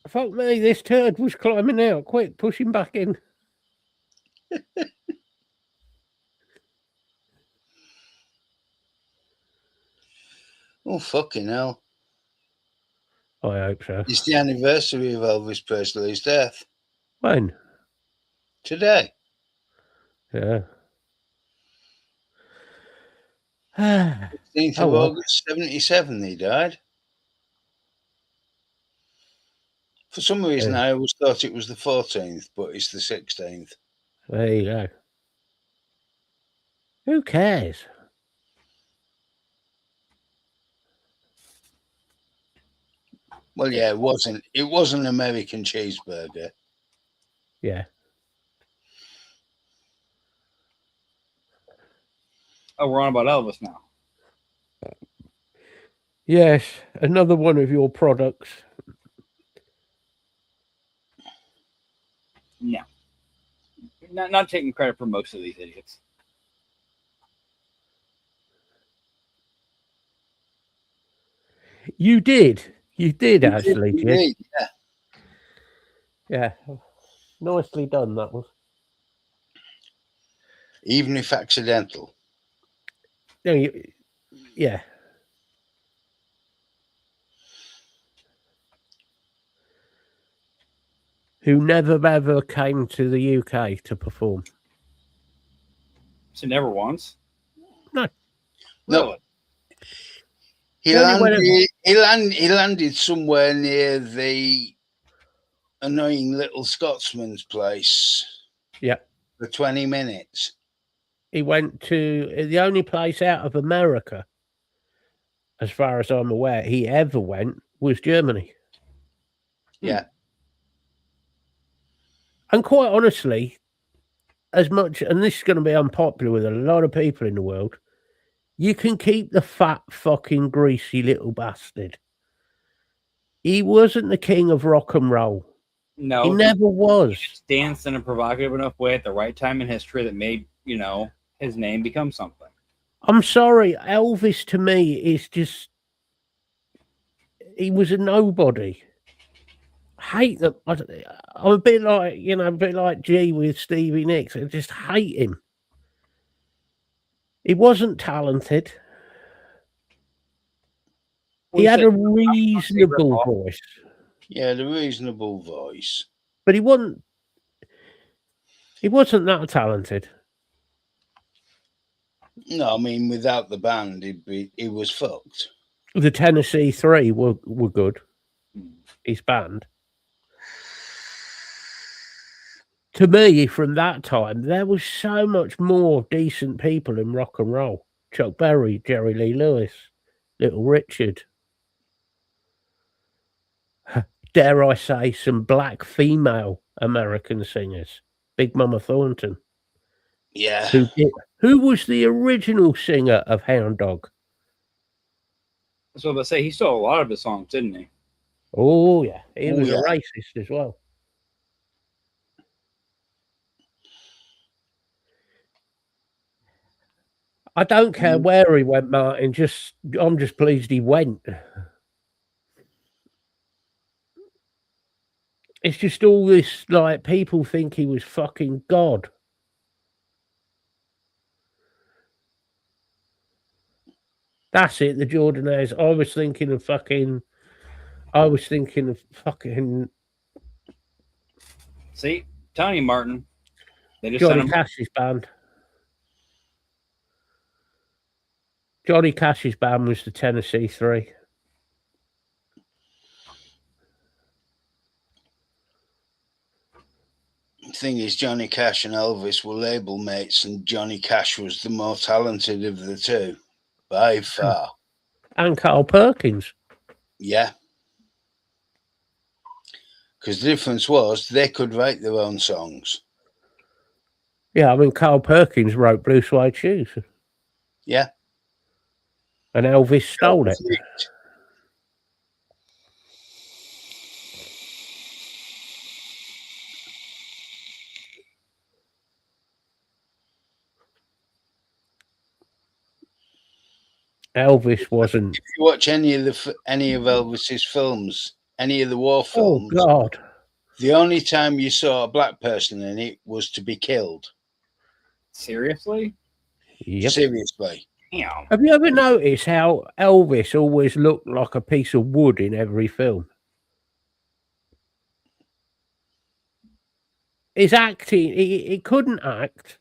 Fuck me, this turd was climbing out. Quick, push him back in. Oh, fucking hell. I hope so. It's the anniversary of Elvis Presley's death. When? Today. Yeah. 16th of August, 77, he died. For some reason, I always thought it was the 14th, but it's the 16th. There you go. Who cares? Well, yeah, it wasn't. It was an American cheeseburger. Yeah. Oh, we're on about Elvis now. Yes, another one of your products. No. Not taking credit for most of these idiots. You did. You did actually, Jed. Yeah. Yeah. Nicely done, that was. Even if accidental. No, yeah. Who never ever came to the UK to perform. So never once? No. No. Really? He landed somewhere near the annoying little Scotsman's place. Yeah. For 20 minutes. He went to the only place out of America, as far as I'm aware, he ever went was Germany. Yeah. And quite honestly, as much, and this is going to be unpopular with a lot of people in the world, you can keep the fat, fucking, greasy little bastard. He wasn't the king of rock and roll. No. He never was. He just danced in a provocative enough way at the right time in history that made, his name become something. I'm sorry, Elvis to me is just, he was a nobody. I hate them. I'm a bit like G with Stevie Nicks. I just hate him. He wasn't talented. He had a reasonable voice. Yeah, the reasonable voice. But he wasn't that talented. No, I mean, without the band, he was fucked. The Tennessee Three were good. His band. To me, from that time, there was so much more decent people in rock and roll. Chuck Berry, Jerry Lee Lewis, Little Richard. Dare I say, some black female American singers. Big Mama Thornton. Yeah. Who was the original singer of Hound Dog? That's what I say. He stole a lot of his songs, didn't he? Oh, yeah. He was a racist as well. I don't care where he went, Martin. I'm just pleased he went. It's just all this, like, people think he was fucking God. That's it, the Jordanaires. I was thinking of fucking. See, Tony Martin. They just Johnny sent him. Cash's band. Johnny Cash's band was the Tennessee Three. The thing is, Johnny Cash and Elvis were label mates, and Johnny Cash was the more talented of the two, by far. And Carl Perkins. Yeah. Because the difference was they could write their own songs. Yeah, I mean, Carl Perkins wrote Blue Suede Shoes. Yeah. And Elvis stole it. Elvis wasn't. If you watch any of Elvis's films, any of the war films, Oh God! the only time you saw a black person in it was to be killed. Seriously? Yep. Seriously. Damn. Have you ever noticed how Elvis always looked like a piece of wood in every film? His acting, he couldn't act.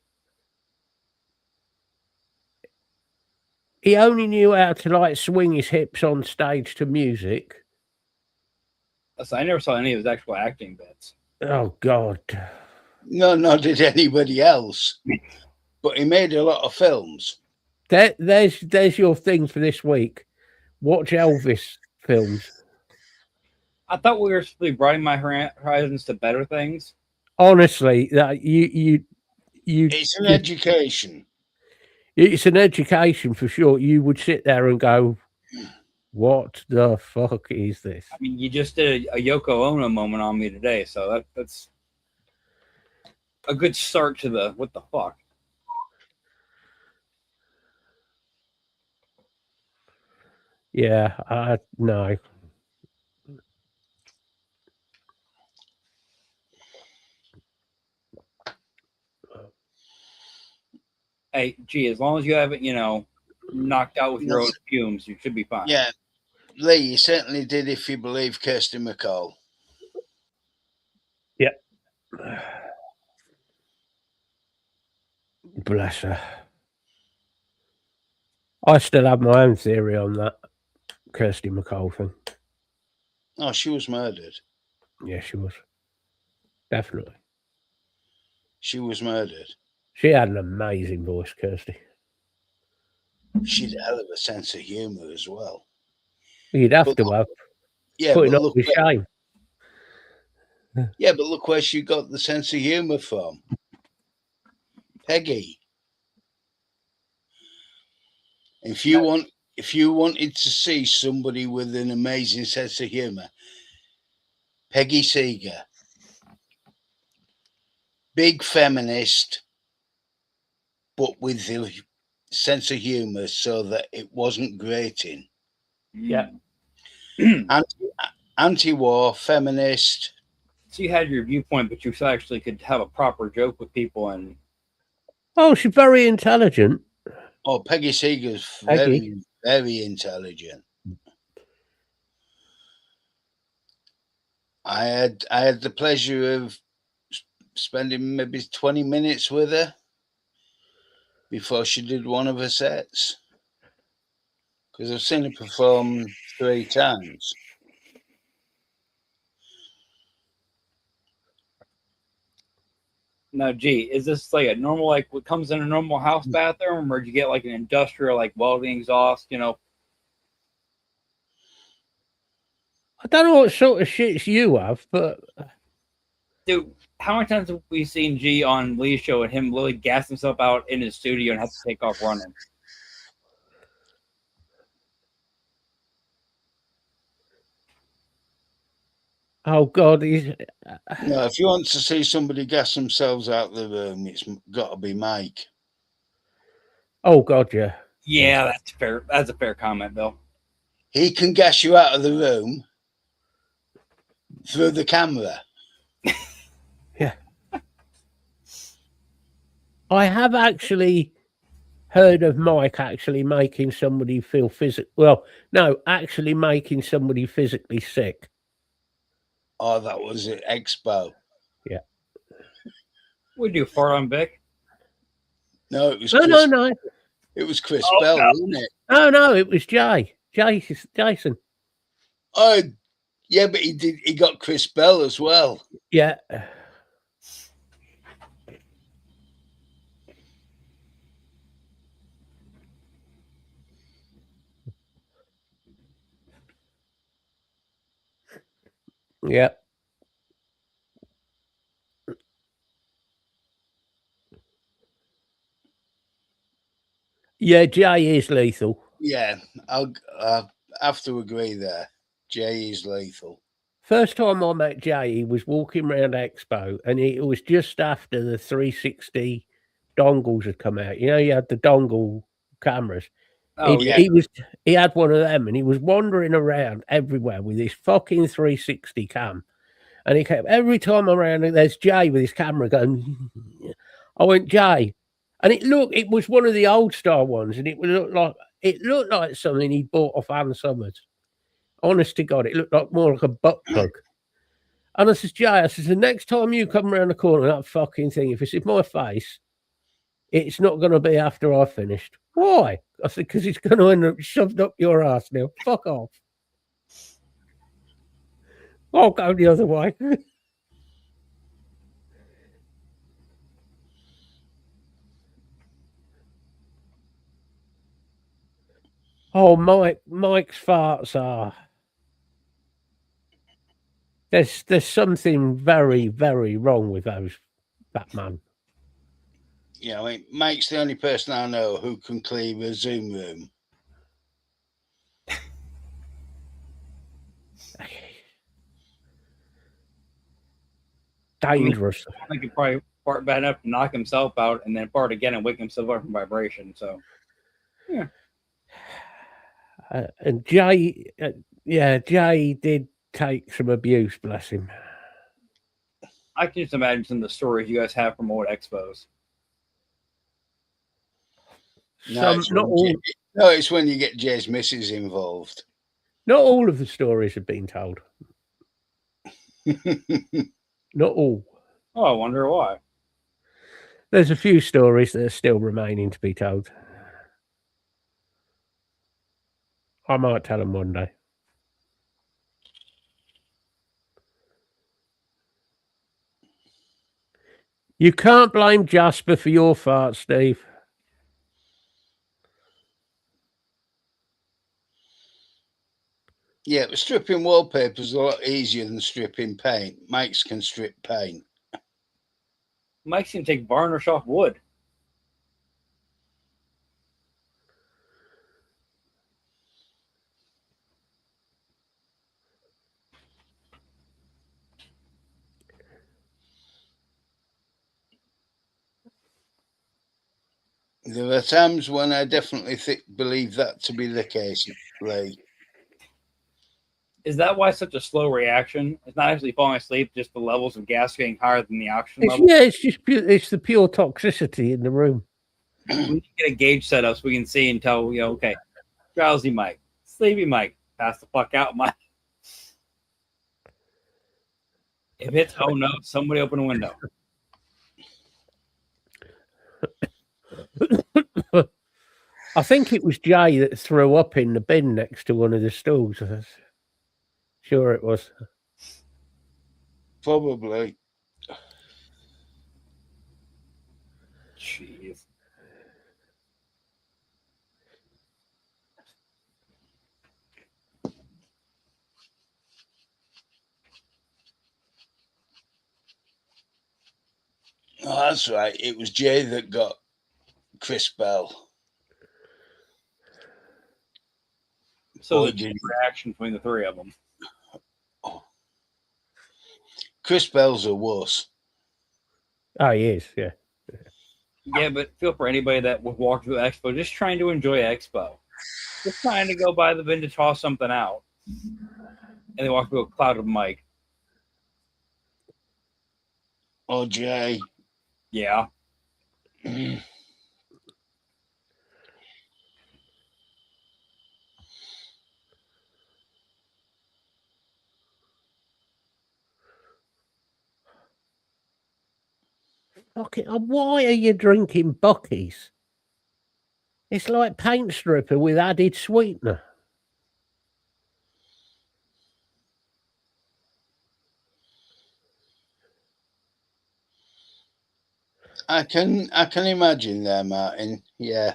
He only knew how to like swing his hips on stage to music. So I never saw any of his actual acting bits. Oh God! No, nor did anybody else. But he made a lot of films. There's your thing for this week. Watch Elvis films. I thought we were supposed to be broadening my horizons to better things. Honestly, that you. It's an education. It's an education for sure. You would sit there and go, "What the fuck is this?" I mean, you just did a Yoko Ono moment on me today, so that's a good start to the what the fuck. Yeah, no. Hey, gee, as long as you haven't, knocked out with your own fumes, you should be fine. Yeah. Lee, you certainly did if you believe Kirsty MacColl. Yep. Bless her. I still have my own theory on that Kirsty MacColl thing. Oh, she was murdered. Yeah, she was. Definitely. She was murdered. She had an amazing voice, Kirsty. She had a hell of a sense of humour as well. You'd have to have. Yeah, putting but up with shame. Yeah, but look where she got the sense of humour from. Peggy. If you wanted to see somebody with an amazing sense of humour, Peggy Seeger. Big feminist, but with the sense of humour so that it wasn't grating. Yeah. Anti-war, feminist. So you had your viewpoint, but you actually could have a proper joke with people and. Oh, she's very intelligent. Oh, Peggy Seeger's very, very intelligent. I had the pleasure of spending maybe 20 minutes with her before she did one of her sets. Because I've seen her perform 3 times. Now, gee, is this like a normal, like what comes in a normal house bathroom, or do you get like an industrial, like welding exhaust, I don't know what sort of shits you have, but. Dude, how many times have we seen G on Lee's show and him literally gas himself out in his studio and have to take off running? Oh God, No, if you want to see somebody gas themselves out of the room, it's got to be Mike. Oh God, yeah. Yeah, that's fair. That's a fair comment, Bill. He can gas you out of the room through the camera. Yeah. I have actually heard of Mike actually making somebody feel actually making somebody physically sick. Oh, that was at Expo. Yeah. Would you fart on Vic? No, it was No. It was Chris Bell, wasn't it? No, it was Jason. Oh, yeah, but he got Chris Bell as well. Yeah. Yeah. Yeah, Jay is lethal. Yeah, I'll have to agree there. Jay is lethal. First time I met Jay, he was walking around Expo, and it was just after the 360 dongles had come out. You know, you had the dongle cameras. Oh, He had one of them, and he was wandering around everywhere with his fucking 360 cam. And he kept, every time I'm around, there's Jay with his camera going. I went, Jay. And it was one of the old style ones, and it looked like something he bought off Ann Summers. Honest to God, it looked more like a butt plug. And I says, Jay, the next time you come around the corner, that fucking thing, if it's in my face, it's not going to be after I've finished. Why? I said, because it's going to end up shoved up your ass now. Fuck off. I'll go the other way. Oh, Mike's farts are. There's something very, very wrong with those, Batman. Yeah, I mean, Mike's the only person I know who can clear a Zoom room. Dangerous. I think he probably fart bad enough to knock himself out and then fart again and wake himself up from vibration. So, yeah. And Jay, Jay did take some abuse, bless him. I can just imagine some of the stories you guys have from old expos. No, it's when you get Jay's missus involved. Not all of the stories have been told. Not all. Oh, I wonder why. There's a few stories that are still remaining to be told. I might tell them one day. You can't blame Jasper for your fart, Steve. Yeah, but stripping wallpaper is a lot easier than stripping paint. Mike's can strip paint. Mike's can take varnish off wood. There are times when I definitely believe that to be the case, Lee. Is that why such a slow reaction? It's not actually falling asleep, just the levels of gas getting higher than the oxygen level? Yeah, it's the pure toxicity in the room. We need to get a gauge set up so we can see and tell, okay, drowsy Mike, sleepy Mike, pass the fuck out, Mike. If it's, oh no, somebody open a window. I think it was Jay that threw up in the bin next to one of the stools. Sure it was. Probably. Jeez. Oh, that's right. It was Jay that got Chris Bell. So the reaction between the three of them. Oh. Chris Bell's a wuss. Oh, he is, yeah. Yeah, but feel for anybody that would walk through Expo, just trying to enjoy Expo. Just trying to go by the bin to toss something out. And they walk through a cloud of Mike. Oh, Jay. Yeah. Fucking, why are you drinking Buckies? It's like paint stripper with added sweetener. I can imagine there, Martin. Yeah.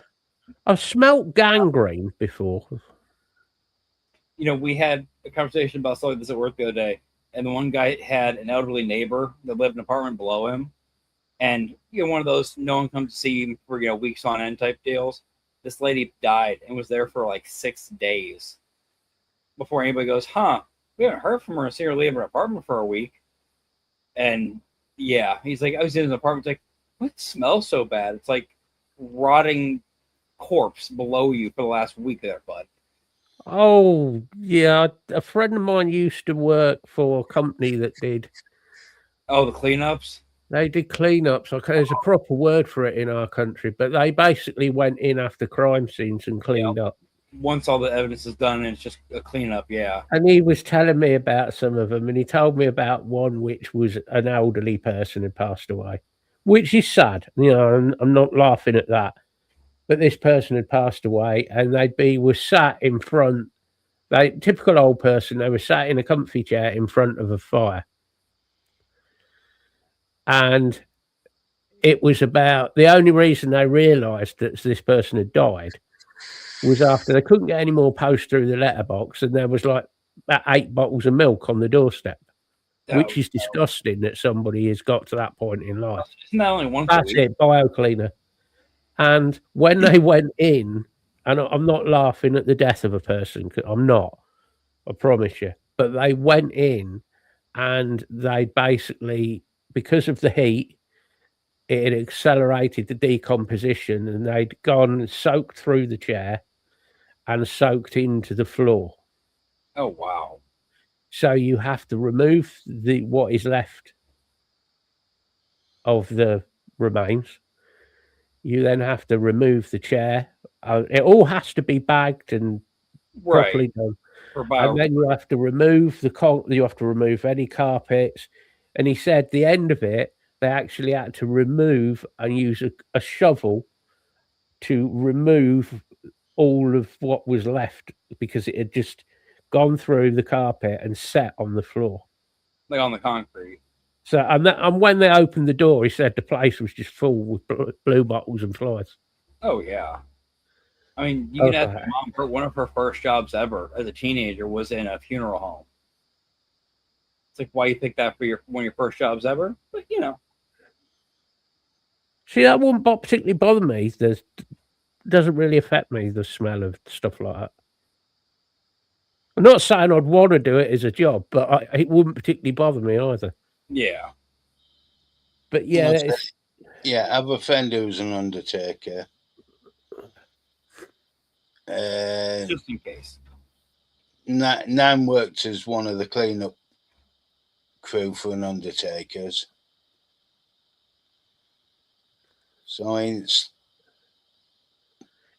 I've smelt gangrene before. You know, we had a conversation about something like this at work the other day, and the one guy had an elderly neighbor that lived in an apartment below him, and you know, one of those no one comes to see him for weeks on end type deals. This lady died and was there for like 6 days before anybody goes, "Huh? We haven't heard from her. See her leave her apartment for a week." And yeah, he's like, I was in his apartment. It's like, what smells so bad? It's like rotting corpse below you for the last week there, bud. Oh, yeah. A friend of mine used to work for a company that did. Oh, the cleanups? They did cleanups. Okay, there's a proper word for it in our country, but they basically went in after crime scenes and cleaned up. Once all the evidence is done, and it's just a cleanup, yeah. And he was telling me about some of them, and he told me about one which was an elderly person had passed away, which is sad. You know, I'm not laughing at that. But this person had passed away, and was sat in front. Typical old person. They were sat in a comfy chair in front of a fire, and it was about the only reason they realised that this person had died was after they couldn't get any more post through the letterbox, and there was like about 8 bottles of milk on the doorstep, which is disgusting that somebody has got to that point in life. Isn't that only one? That's it, BioCleaner. And when they went in, and I'm not laughing at the death of a person, I'm not, I promise you, but they went in and they basically, because of the heat, it had accelerated the decomposition, and they'd gone and soaked through the chair and soaked into the floor. Oh, wow. So you have to remove what is left of the remains. You then have to remove the chair. It all has to be bagged and properly done. And then you have to remove you have to remove any carpets. And he said the end of it, they actually had to remove and use a shovel to remove all of what was left because it had just gone through the carpet and set on the floor. Like on the concrete. So, and when they opened the door, he said the place was just full with blue bottles and flies. Oh, yeah. I mean, you can ask my mom, one of her first jobs ever as a teenager was in a funeral home. It's like, why you pick that for one of your first jobs ever? But, you know. See, that wouldn't particularly bother me. Doesn't really affect me, the smell of stuff like that. I'm not saying I'd want to do it as a job, but it wouldn't particularly bother me either. Yeah. But yeah, yeah, I have a friend who's an undertaker. Just in case. Nan worked as one of the cleanup crew for an undertaker's. So I mean,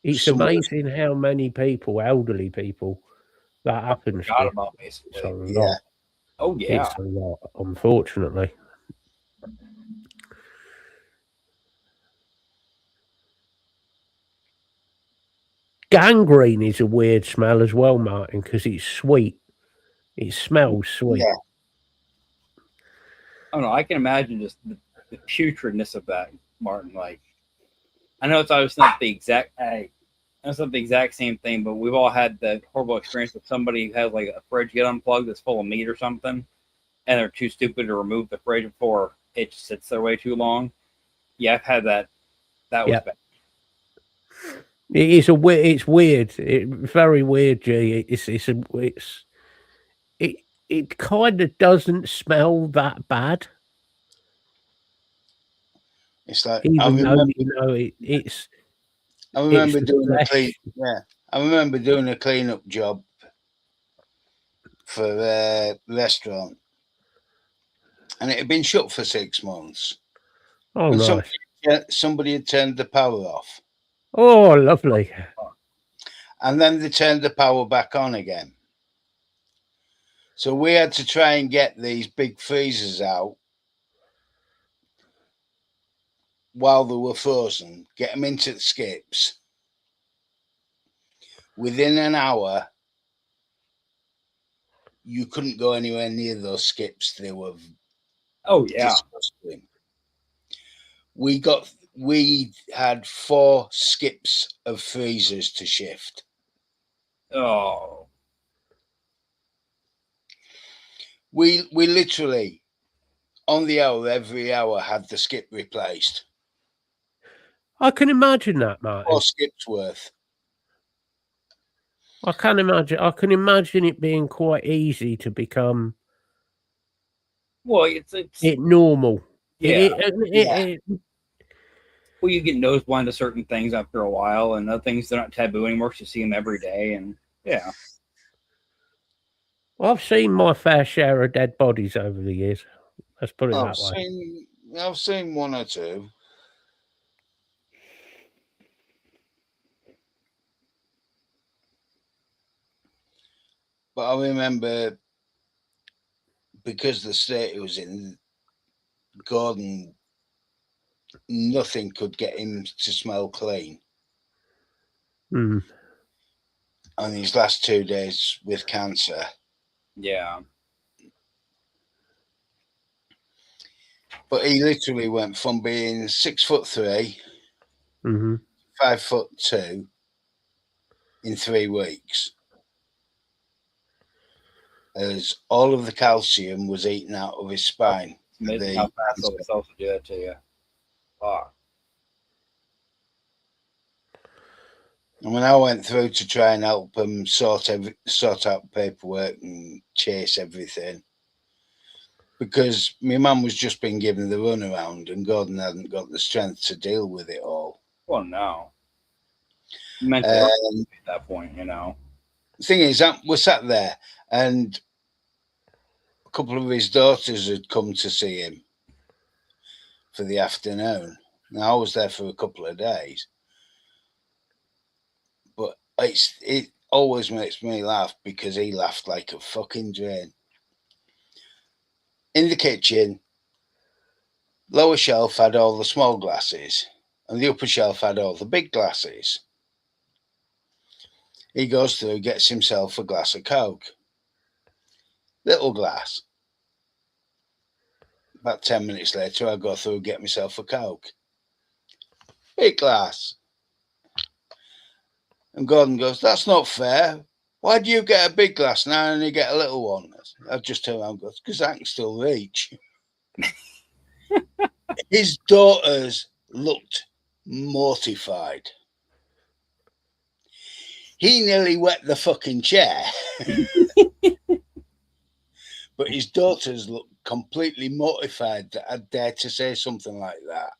it's amazing how many people, elderly people, that happens to. About basically. It's a lot. Oh yeah, it's a lot, unfortunately. Gangrene is a weird smell as well, Martin, because it's sweet. It smells sweet. Yeah. Oh no, I can imagine just the putridness of that, Martin. Like, I know it's obviously not the exact. It's not the exact same thing, but we've all had that horrible experience with somebody who has like a fridge get unplugged that's full of meat or something, and they're too stupid to remove the fridge before it sits there way too long. Yeah, I've had that. That was bad. It's weird. It's very weird, G. It kind of doesn't smell that bad. It's like I remember doing a cleanup job for a restaurant, and it had been shut for 6 months. Oh, nice. Somebody had turned the power off. Oh, lovely. And then they turned the power back on again. So we had to try and get these big freezers out while they were frozen, get them into the skips. Within an hour, you couldn't go anywhere near those skips. They were disgusting. We had 4 skips of freezers to shift. Oh. We literally, on the hour, every hour, had the skip replaced. I can imagine that, Martin. 4 skips worth. I can imagine it being quite easy to become Well, it's normal. Yeah. Well, you get nose blind to certain things after a while, and other things they're not taboo anymore because you see them every day, and yeah. I've seen my fair share of dead bodies over the years. Let's put it that way. I've seen 1 or 2. But I remember, because the state he was in, Gordon, nothing could get him to smell clean. Mm. On his last 2 days with cancer. Yeah. But he literally went from being 6'3", 5'2" in 3 weeks, as all of the calcium was eaten out of his spine. Amazing how fast those cells will do that to you. Oh. And when I went through to try and help him sort out paperwork and chase everything, because my mum was just being given the runaround and Gordon hadn't got the strength to deal with it all. Well, no. Mentally at that point, you know. The thing is, we're sat there, and a couple of his daughters had come to see him for the afternoon. Now, I was there for a couple of days. But it always makes me laugh because he laughed like a fucking drain. In the kitchen, lower shelf had all the small glasses, and the upper shelf had all the big glasses. He goes through, gets himself a glass of Coke. Little glass. About 10 minutes later, I go through, get myself a Coke. Big glass. And Gordon goes, "That's not fair. Why do you get a big glass now and you get a little one?" I just turn around and go, "Because I can still reach." His daughters looked mortified. He nearly wet the fucking chair. But his daughters looked completely mortified that I'd dare to say something like that.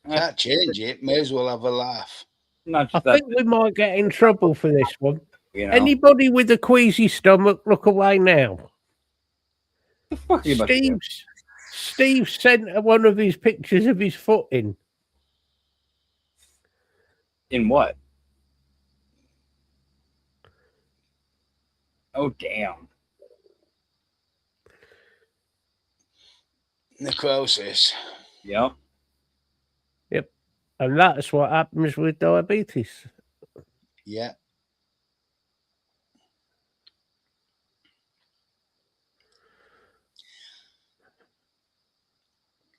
Can't change it. May as well have a laugh. Not just I think we might get in trouble for this one. You know. Anybody with a queasy stomach, look away now. The fuck are you about to do? Steve sent one of his pictures of his foot in. In what? Oh, damn. Necrosis. Yep. And that's what happens with diabetes. Yeah.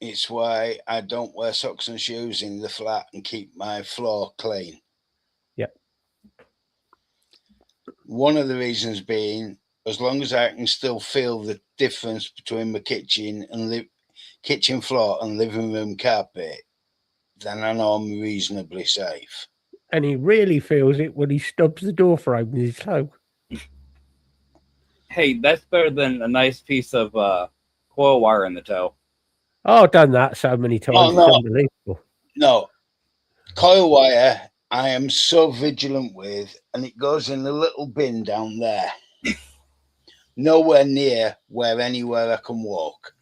It's why I don't wear socks and shoes in the flat and keep my floor clean. Yep. One of the reasons being, as long as I can still feel the difference between my kitchen and kitchen floor and living room carpet, then I know I'm reasonably safe. And he really feels it when he stubs the door frame with his toe. Hey, that's better than a nice piece of coil wire in the toe. Oh, I've done that so many times. Oh, no. It's unbelievable. No. Coil wire, I am so vigilant with, and it goes in a little bin down there. Nowhere near anywhere I can walk.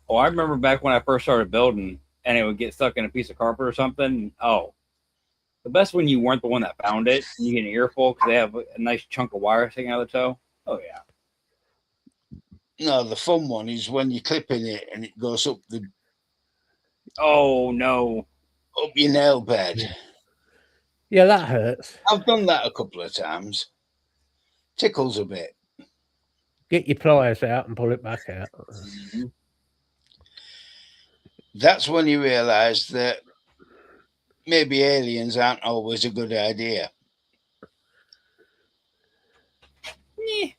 Oh, I remember back when I first started building, and it would get stuck in a piece of carpet or something. Oh, the best when you weren't the one that found it, and you get an earful because they have a nice chunk of wire sticking out of the toe. Oh, yeah. No, the fun one is when you're clipping it and it goes up Oh no! up your nail bed. Yeah, that hurts. I've done that a couple of times. Tickles a bit. Get your pliers out and pull it back out. Mhm. That's when you realise that maybe aliens aren't always a good idea. Eh.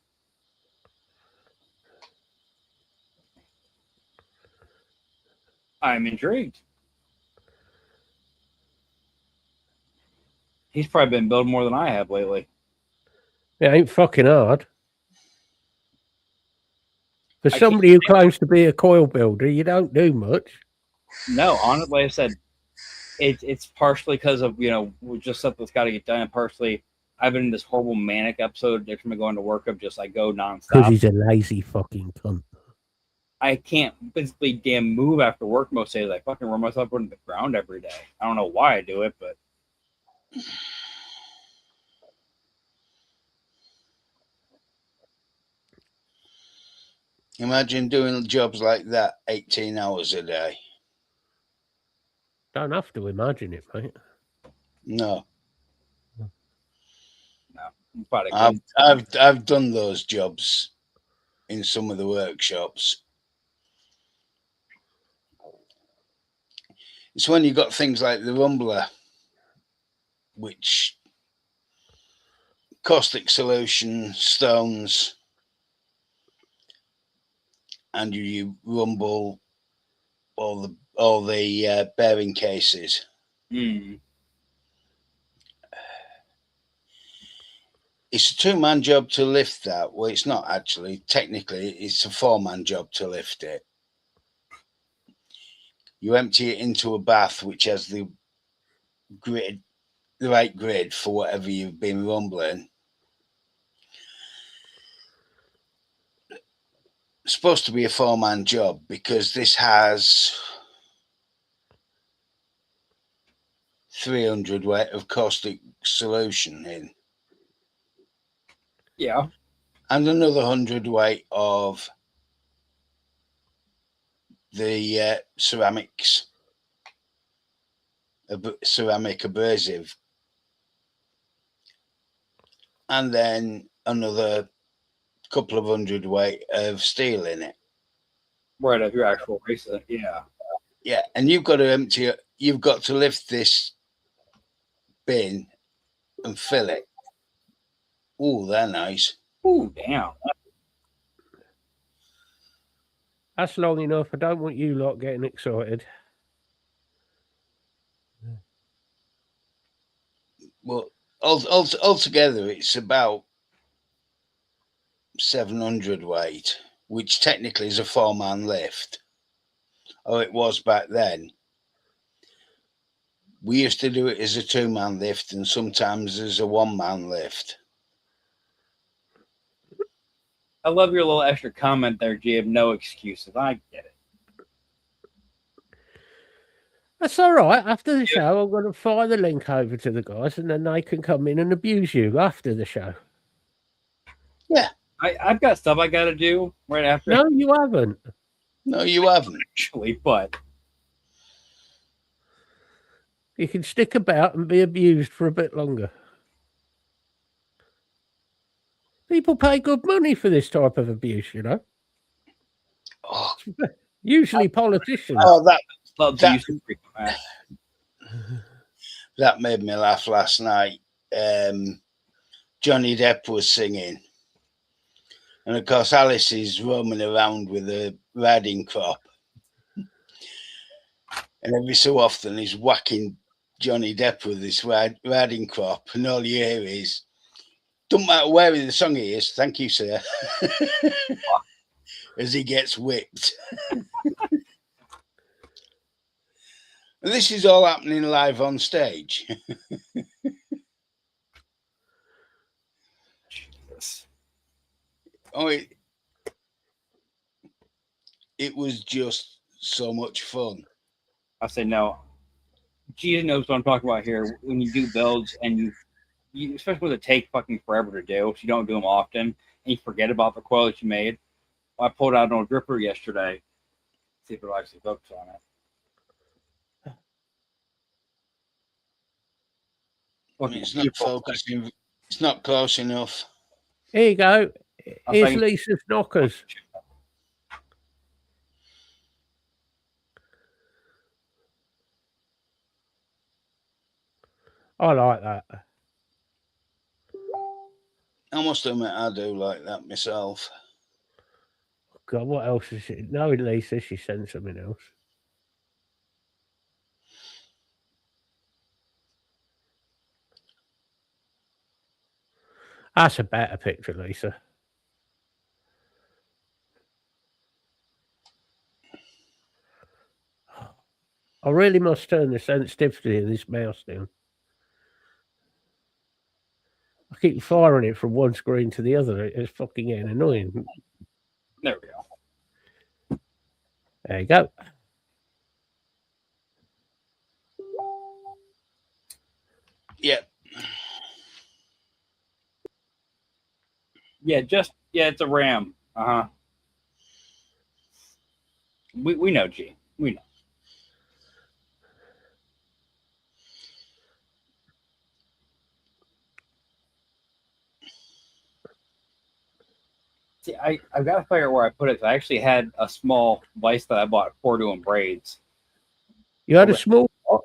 I'm intrigued. He's probably been building more than I have lately. It ain't fucking hard. For I somebody who claims to be a coil builder, you don't do much. No, honestly, like I said, it's partially because of just stuff that's got to get done, and partially I've been in this horrible manic episode from going to work of just like go Because nonstop. he's a lazy fucking cunt. I can't physically damn move after work most days. I fucking run myself into the ground every day. I don't know why I do it, but Imagine doing jobs like that 18 hours a day. Don't have to imagine it, mate. No. but I've done those jobs in some of the workshops. It's when you got things like the Rumbler, which caustic solution, stones, and you rumble all the bearing cases. It's a 2-man job to lift that. Well, it's not actually. Technically, it's a 4-man job to lift it. You empty it into a bath, which has the right grid for whatever you've been rumbling. It's supposed to be a 4-man job because this has 300 weight of caustic solution in. yeah, And another 100 weight of the ceramics, ceramic abrasive. And then another couple of 100 weight of steel in it. right of your actual race. Yeah, And you've got to empty it. You've got to lift this bin and fill it. Oh, they're nice. Ooh, damn. That's long enough. I don't want you lot getting excited. Well, altogether, it's about 700 weight, which technically is a 4-man lift. Oh, it was back then. We used to do it as a 2-man lift and sometimes as a 1-man lift. I love your little extra comment there, Jib. No excuses. I get it. That's all right. After the show, I'm going to fire the link over to the guys and then they can come in and abuse you after the show. Yeah. I've got stuff I got to do right after. No, you haven't. No, you haven't. Actually, but You can stick about and be abused for a bit longer. People pay good money for this type of abuse, you know. Oh, Usually politicians. That made me laugh last night. Johnny Depp was singing. And of course, Alice is roaming around with a riding crop. And every so often he's whacking Johnny Depp with this riding crop. And all you hear is, "Don't matter where in the song he is, thank you, sir." As he gets whipped. This is all happening live on stage. Jesus. Oh, it was just so much fun. I say no. Jesus knows what I'm talking about here. When you do builds and you especially when it take fucking forever to do, if you don't do them often and you forget about the coil that you made, I pulled out an old dripper yesterday. See if it'll actually focus on it. It's not focusing. It's not close enough. Here you go. Here's Lisa's knockers. I like that. I must admit, I do like that myself. God, what else is it? Knowing Lisa, she sent something else. That's a better picture, Lisa. I really must turn the sensitivity of this mouse down. I keep firing it from one screen to the other. It's fucking getting annoying. There we go. There you go. Yep. Yeah, it's a RAM. We know, G. We know. See, I've got to figure out where I put it. I actually had a small vise that I bought for doing braids. You had a small what?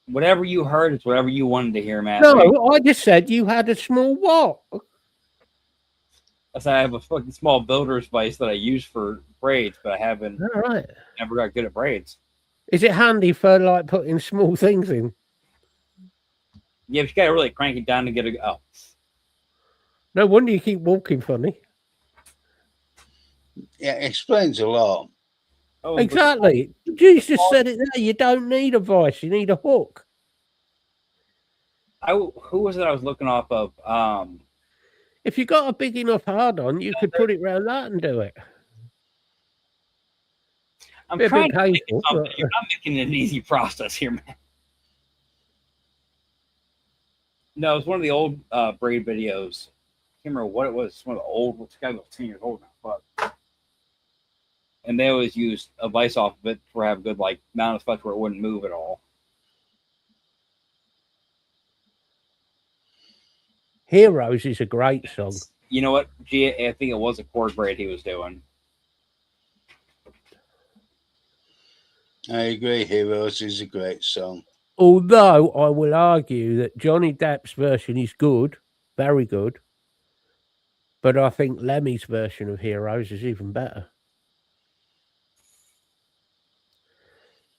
Whatever you heard is whatever you wanted to hear, Matt. No, I just said you had a small what? I said I have a fucking small builder's vise that I use for braids, but I haven't. All right. Never got good at braids. Is it handy for like putting small things in? Yeah, but you got to really crank it down to get a. Oh. No wonder you keep walking funny. Yeah, it explains a lot. Oh, exactly. Jesus just said it there. You don't need a vice. You need a hook. Who was it I was looking off of? If you got a big enough hard on, you could put it around that and do it. I'm trying to think of something. You're not making it an easy process here, man. No, it's one of the old braid videos. I can't remember what it was. It's one of the old. This guy was 10 years old now. But and they always used a vise off of it for have good like mount of flex where it wouldn't move at all. Heroes is a great song. You know what? G, I think it was a cord braid he was doing. I agree. Heroes is a great song. Although I will argue that Johnny Depp's version is good, very good. But I think Lemmy's version of Heroes is even better.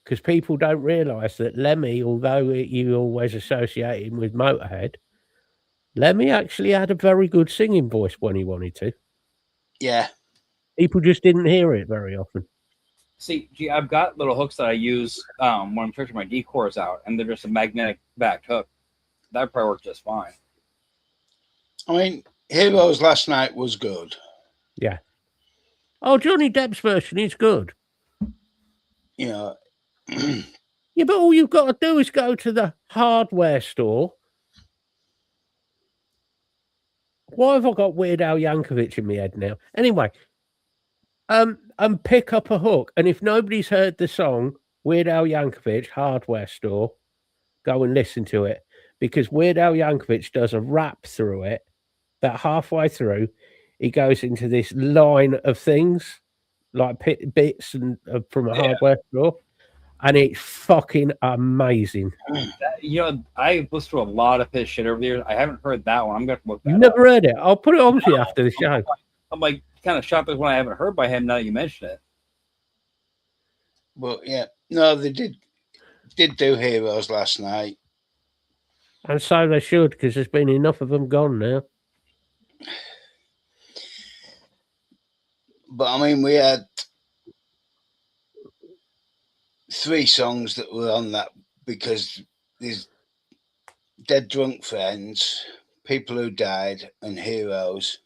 Because people don't realise that Lemmy, although you always associate him with Motorhead, Lemmy actually had a very good singing voice when he wanted to. Yeah. People just didn't hear it very often. See, G, I've got little hooks that I use when I'm stretching my decors out, and they're just a magnetic backed hook. That probably works just fine. I mean, Heroes last night was good. Yeah. Oh, Johnny Depp's version is good. You know. Yeah, but all you've got to do is go to the hardware store. Why have I got Weird Al Yankovic in my head now? Anyway, and pick up a hook. And if nobody's heard the song Weird Al Yankovic, Hardware Store, go and listen to it. Because Weird Al Yankovic does a rap through it. That halfway through, he goes into this line of things, like bits and from a hardware store. And it's fucking amazing. You know, I listened to a lot of his shit over the years. I haven't heard that one. I'm going to look that You've never heard it? I'll put it on for you after the show. I'm like kind of shocked that one I haven't heard by him now that you mention it. But yeah, no, they did do Heroes last night. And so they should, because there's been enough of them gone now. But I mean, we had 3 songs that were on that because there's Dead Drunk Friends, People Who Died, and Heroes.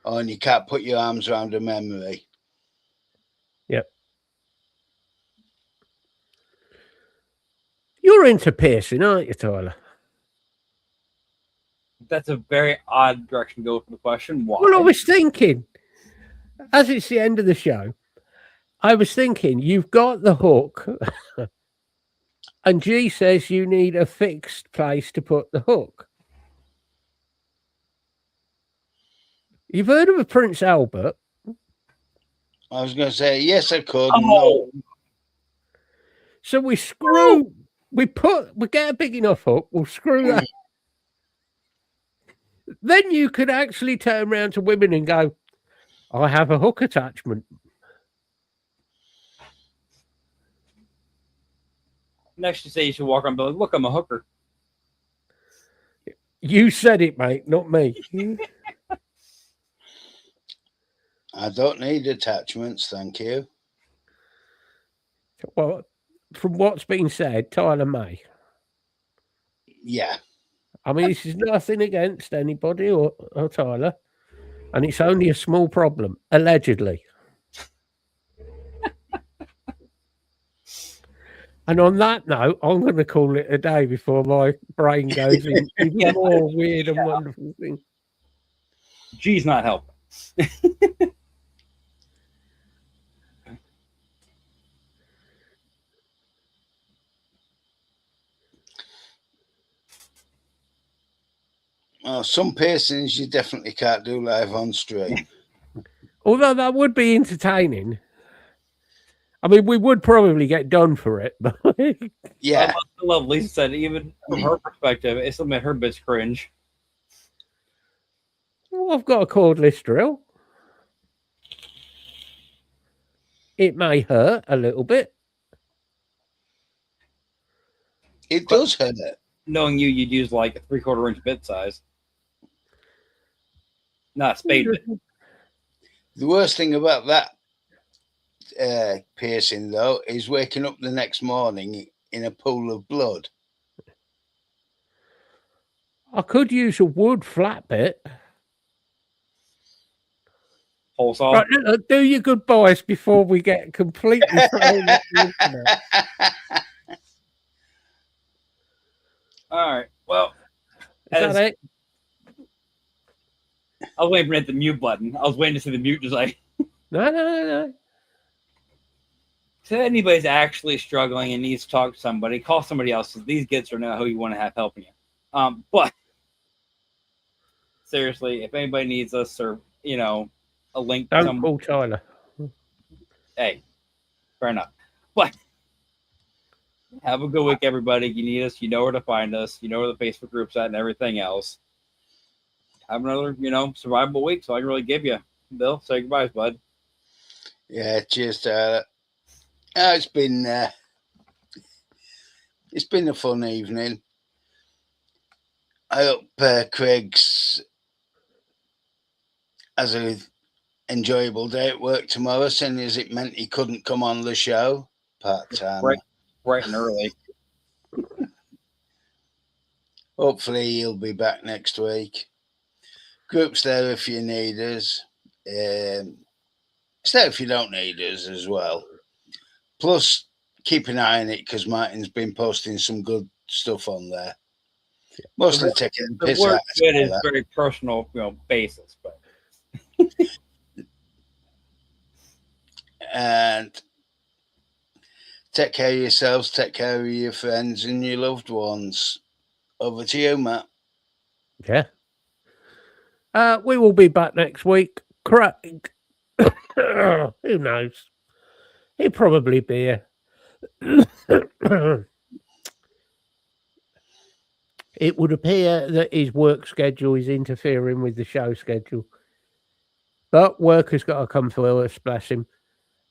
Oh, and You Can't Put Your Arms Around a Memory. Yep. You're into piercing, aren't you, Tyler? That's a very odd direction to go for the question. Why? Well, I was thinking, as it's the end of the show, I was thinking, you've got the hook, and G says you need a fixed place to put the hook. You've heard of a Prince Albert? I was going to say, yes, I could. Oh. No. So we get a big enough hook, we'll screw that. Then you could actually turn around to women and go, I have a hook attachment. Next, you say you should walk around and be like, look, I'm a hooker. You said it, mate, not me. I don't need attachments, thank you. Well, from what's been said, Tyler may. Yeah. I mean, this is nothing against anybody or Tyler, and it's only a small problem, allegedly. And on that note, I'm going to call it a day before my brain goes in even more weird and wonderful things. G's not helping. Well, some piercings you definitely can't do live on stream. Although that would be entertaining. I mean, we would probably get done for it, but Yeah. I love Lisa said, even from her perspective, it still made her bitch cringe. well, I've got a cordless drill. It may hurt a little bit. It does hurt. Knowing you'd use like a 3/4 inch bit size. Not spade bit. The worst thing about that piercing, though, is waking up the next morning in a pool of blood. I could use a wood flat bit. Whole saw. Right, look, do your goodbyes before we get completely thrown off the internet. All right. Well, Is that it? I was waiting for the mute button. I was waiting to see the mute just like. No. So if anybody's actually struggling and needs to talk to somebody, call somebody else. These gits are not who you want to have helping you. But seriously, if anybody needs us or a link to Don't call Tyler. Hey, fair enough. But have a good week, everybody. You need us, you know where to find us, you know where the Facebook group's at and everything else. Have another, survivable week, so I can really give you. Bill, say goodbyes, bud. Yeah, cheers, Tyler. It's been a fun evening. I hope Craig's has an enjoyable day at work tomorrow, seeing as it meant he couldn't come on the show part-time. Right and early. Hopefully he'll be back next week. Group's there if you need us. It's there if you don't need us as well. Plus, keep an eye on it because Martin's been posting some good stuff on there. Mostly taking the piss out of it is very personal, basis, but and take care of yourselves, take care of your friends and your loved ones. Over to you, Matt. Yeah. We will be back next week. Craig. Who knows? He'll probably be here. It would appear that his work schedule is interfering with the show schedule. But work has got to come for us, bless him.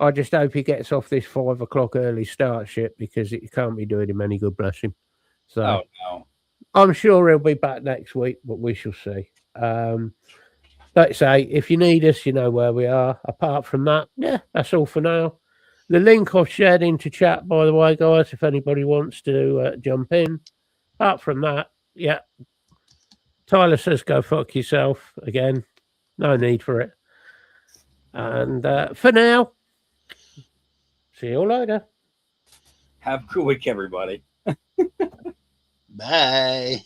I just hope he gets off this 5 o'clock early start shit because it can't be doing him any good, bless him. So no. I'm sure he'll be back next week, but we shall see. Like I say, if you need us, you know where we are. Apart from that, yeah, that's all for now. The link I've shared into chat, by the way, guys, if anybody wants to jump in. Apart from that, yeah. Tyler says go fuck yourself again. No need for it. And for now, see you later. Have a good week, everybody. Bye.